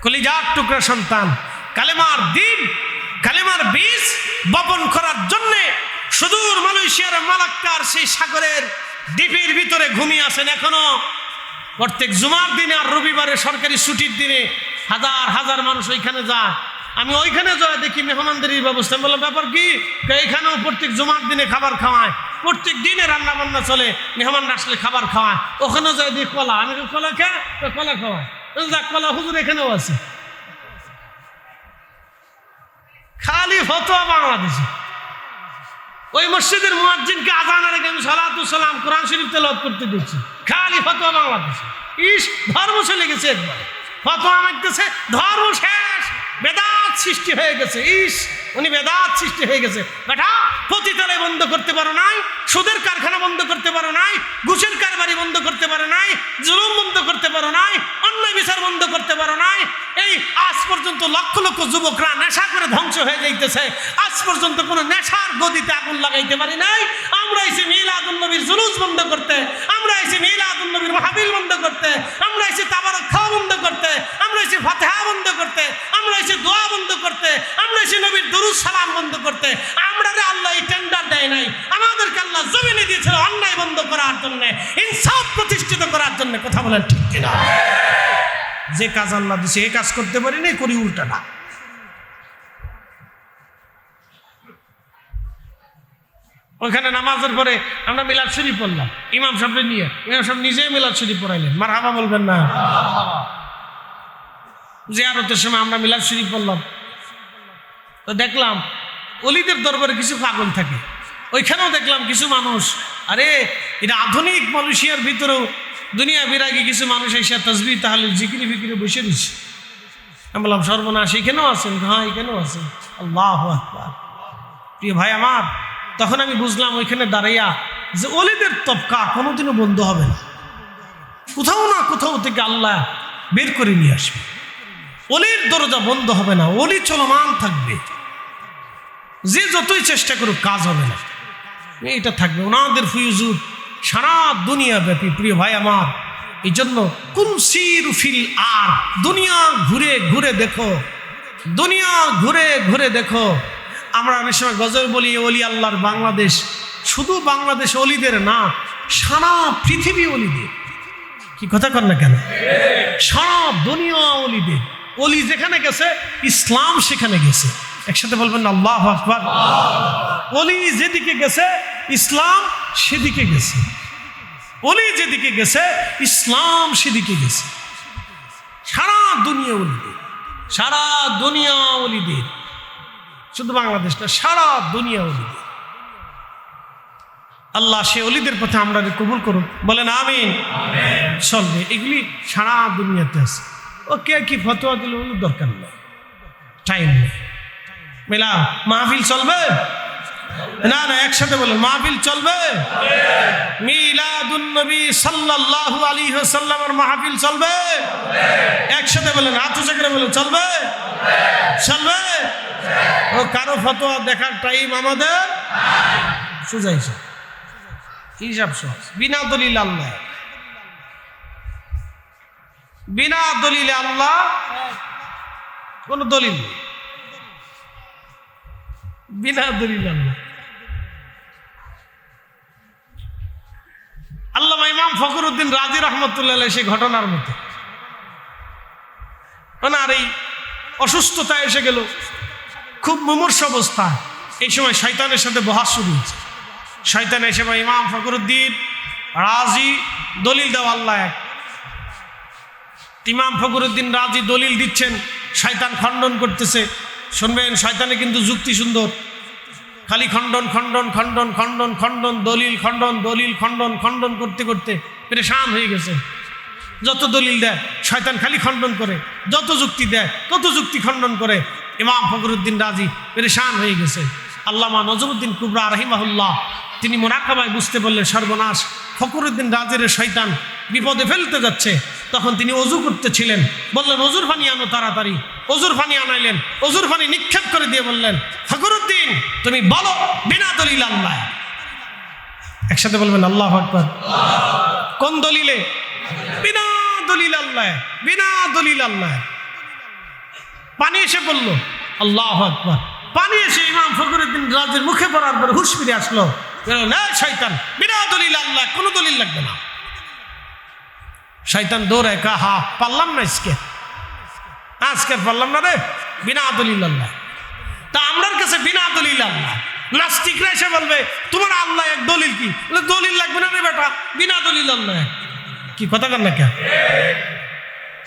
কলিজার টুকরা সন্তান। কালেমার দিন, কালেমার বীজ বপন করার জন্যে সুদূর মালয়েশিয়ার মালাক্কার সেই সাগরের দ্বীপের ভিতরে ঘুমিয়ে আছেন এখনো। প্রত্যেক জুমার দিনে আর রবিবারে সরকারি ছুটির দিনে হাজার হাজার মানুষ ওইখানে যায়। আমি ওইখানে যাই দেখি মেহমানদের ব্যবস্থা। বললাম ব্যাপার কি? এইখানেও প্রত্যেক জুমার দিনে খাবার খাওয়ায়, প্রত্যেক দিনে রান্না বান্না চলে, মেহমান আসলে খাবার খাওয়ায়। ওখানে যাই দেখি কলা, আমি কলা খায়, কলা খাওয়ায়, যাক কলা হুজুর এখানেও আছে। খালি ফতোয়া বাংলাদেশে। ওই মসজিদের মুয়াজ্জিনকে আযানের আগে আমি সালাতু সালাম কোরআন শরীফ তেলাওয়াত করতে দিচ্ছি, খালি ফতোয়া বাংলাদেশে। ইস, ধর্ম চলে গেছে একবারে, ফতোয়া মাগতেছে, ধর্ম শেষ, বেদাত সৃষ্টি হয়ে গেছে। ইস, উনি বেদাত সৃষ্টি হয়ে গেছে। বেটা, পতিতালয় বন্ধ করতে পারো নাই, সুদের কারখানা বন্ধ করতে পারো নাই, ঘুষের কারবারি বন্ধ করতে পারো নাই, জুলুম বন্ধ করতে পারো নাই, অন্যায় বিচার বন্ধ করতে পারো নাই। এই আজ পর্যন্ত লক্ষ লক্ষ যুবকরা নেশা করে ধ্বংস হয়ে যাইতেছে, আজ পর্যন্ত কোনো নেশার গদিতে আগুন লাগাইতে পারি নাই। আমরা এসে মিলাদুন নবীর জুলুস বন্ধ করতে, আমরা এসে মিলাদুন নবীর মাহফিল বন্ধ করতে, আমরা এসে তাবারক খাওয়া বন্ধ করতে, আমরা এসে ফাতিহা বন্ধ করতে, আমরা এসে দোয়া বন্ধ করতে, আমরা এসে নবীর দুরূদ সালাম বন্ধ করতে। আমরা রে আল্লাহ এই টেন্ডার দেয় নাই, আমাদেরকে আল্লাহ জমিনে দিয়েছিল অন্যায় বন্ধ করার জন্য, ইনসাফ প্রতিষ্ঠিত করার জন্য। কথা বলেন ঠিক কিনা? যে কাজ আল্লাহ দিছে এই কাজ করতে পারি না, করি উল্টাটা। ওইখানে নামাজের পরে আমরা মিলাদ শরীফ পড়লাম, ইমাম সাহেবকে নিয়ে। ইমাম সাহেব নিজেই মিলাদ শরীফ পড়াইলেন, মারহাবা বলবেন না? জিয়ারতের সময় আমরা মিলাদ শরীফ পড়লাম, তো দেখলাম অলিদের দরবারে কিছু পাগল থাকে, ওইখানেও দেখলাম কিছু মানুষ আরে এটা আধুনিক মালয়েশিয়ার ভিতরেও দুনিয়া বিরাগী কিছু মানুষ এসে তসবিহ তাহলিল জিকিরি ফিকিরে বসে দিচ্ছে। আমি বললাম সর্বনাশ, এখানেও আছেন? হ্যাঁ এখানেও আছেন। আল্লাহু আকবার। প্রিয় ভাই আমার, তখন আমি বুঝলাম ওইখানে দাঁড়াইয়া যে ওলিদের তবকা কোনোদিনও বন্ধ হবে না, কোথাও না কোথাও থেকে আল্লাহ বের করে নিয়ে আসবে। ওলির দরজা বন্ধ হবে না, ওলি চলমান থাকবে, যে যতই চেষ্টা করুক কাজ হবে না, এটা থাকবে। ওনাদের ফিউজুদ সারা দুনিয়া ব্যাপী। প্রিয় ভাই আমার, এই জন্য কুনসির ফিল আর, দুনিয়া ঘুরে ঘুরে দেখো, দুনিয়া ঘুরে ঘুরে দেখো। আমরা অনেক সময় গজল বলি ওলি আল্লাহর বাংলাদেশ, শুধু বাংলাদেশ ওলিদের না, সারা পৃথিবী ওলিদের। কি কথা কর না কেন? সারা দুনিয়া ওলিদের। ওলি যেখানে গেছে ইসলাম সেখানে গেছে। একসাথে বলবেন না আল্লাহু আকবার। ওলি যেদিকে গেছে ইসলাম সেদিকে গেছে, ওলি যেদিকে গেছে ইসলাম সেদিকে গেছে। সারা দুনিয়া ওলিদের, সারা দুনিয়া ওলিদের, শুধু বাংলাদেশ না, সারা দুনিয়া ওলিদের। আল্লাহ সে ওলিদের পথে আমরা কবুল করুন, বলেন আমিন। চলবে, এগুলি সারা দুনিয়াতে আছে। ও কে কি ফতোয়া দিল ওগুলোর দরকার নেই, টাইম নেই। মেলা মাহফিল চলবে না? না, একসাথে বলেন মাহফিল চলবে। মিলাদুন নবী সাল্লাল্লাহু আলাইহি ওয়াসাল্লামের মাহফিল চলবে। একসাথে বলেন, হাত উঁচু করে বলেন চলবে, চলবে। ও কারো ফতোয়া দেখার টাইম আমাদের সোজা হিসাব, হিসাব সহজ। বিনা দলিল আল্লাহ, বিনা দলিলে আল্লাহ, কোন দলিল নেই, বিনা দলিল আল্লাহ। আল্লামা ইমাম ফখরুদ্দিন রাজি রহমতুল্লাহ সেই ঘটনার মতো, ওনার এই অসুস্থতা এসে গেল, খুব মুমূর্ষ অবস্থা। এই সময় শয়তানের সাথে বহাস শুরু হয়েছে। শয়তান এসে ইমাম ফখরুদ্দিন রাজি দলিল দেওয়া আল্লাহ এক। ইমাম ফখরুদ্দিন রাজি দলিল দিচ্ছেন, শয়তান খণ্ডন করতেছে। শুনবেন, শয়তানে কিন্তু যুক্তি সুন্দর, খালি খণ্ডন খণ্ডন খণ্ডন খণ্ডন খণ্ডন, দলিল খণ্ডন, দলিল খণ্ডন, খণ্ডন করতে করতে পেরেশান হয়ে গেছে। যত দলিল দেয় শয়তান খালি খণ্ডন করে, যত যুক্তি দেয় তত যুক্তি খণ্ডন করে। ইমাম ফখরুদ্দিন রাজি পেরেশান হয়ে গেছে। আল্লামা নজরুদ্দিন কুবরা রাহিমাহুল্লাহ তিনি মুরাকাবায় বুঝতে বললেন সর্বনাশ, ফখরুদ্দিন রাজের শয়তান বিপদে ফেলতে যাচ্ছে। তখন তিনি অজু করতেছিলেন, বললেন অজুর পানি আনো তাড়াতাড়ি। অজুর পানি আনাইলেন, অজুর পানি নিক্ষেপ করে দিয়ে বললেন, ফখরুদ্দিন তুমি বলো বিনা দলিল আল্লাহ। একসাথে বলবেন আল্লাহু আকবার। কোন দলিলে? বিনা দলিল আল্লাহ, বিনা দলিল আল্লাহ। পানি এসে পড়লো, আল্লাহু আকবার। পানি এসে ইমাম ফখরুদ্দিন রাজের মুখে পড়ার পর হুঁশ ফিরে আসলো। শয়তান বিনা দলিল আল্লাহ, কোনো দলিল লাগবে না। শয়তান দৌড়ায়, হা পারলাম না আজকে পারলাম না রে, বিনা দলিল আল্লাহ। তা আমরার কাছে বিনা দলিল আল্লাহ। নাস্তিকরা এসে বলবে তোমার আল্লাহ এক, দলিল কি? দলিল লাগবে না রে বেটা, বিনা দলিল আল্লাহ। কি কথা কর না কে?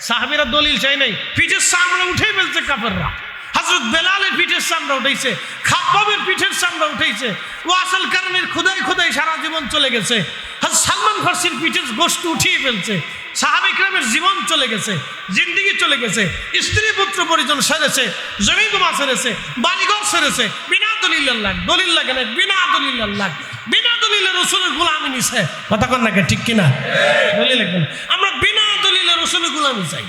সাহাবীরা দলিল চাই নাই, পিঠের চামড়া উঠে ফেলছে কাফেররা। হযরত বেলালের পিঠের চামড়া উঠেছে, খাব্বাবের পিঠের চামড়া উঠেছে। ওয়াসিল কারণের খোদাই খোদাই সারা জীবন চলে গেছে। হযরত সালমান ফারসির পিঠের গোশত উঠিয়ে ফেলছে। সাহাবা কিরামের জীবন চলে গেছে, জিন্দেগি চলে গেছে, স্ত্রী পুত্র পরিজন সেরেছে, জমি জমা সেরেছে, বাড়িঘর সেরেছে। বিনা দলিল আল্লাহ, দলিল লাগে না, বিনা দলিল আল্লাহ, বিনা দলিলে রাসূলের গোলামি নিছে। কথা কন না ঠিক কিনা? দলিল লাগবে না। আমরা বিনা দলিলে রাসূলের গোলামি চাই।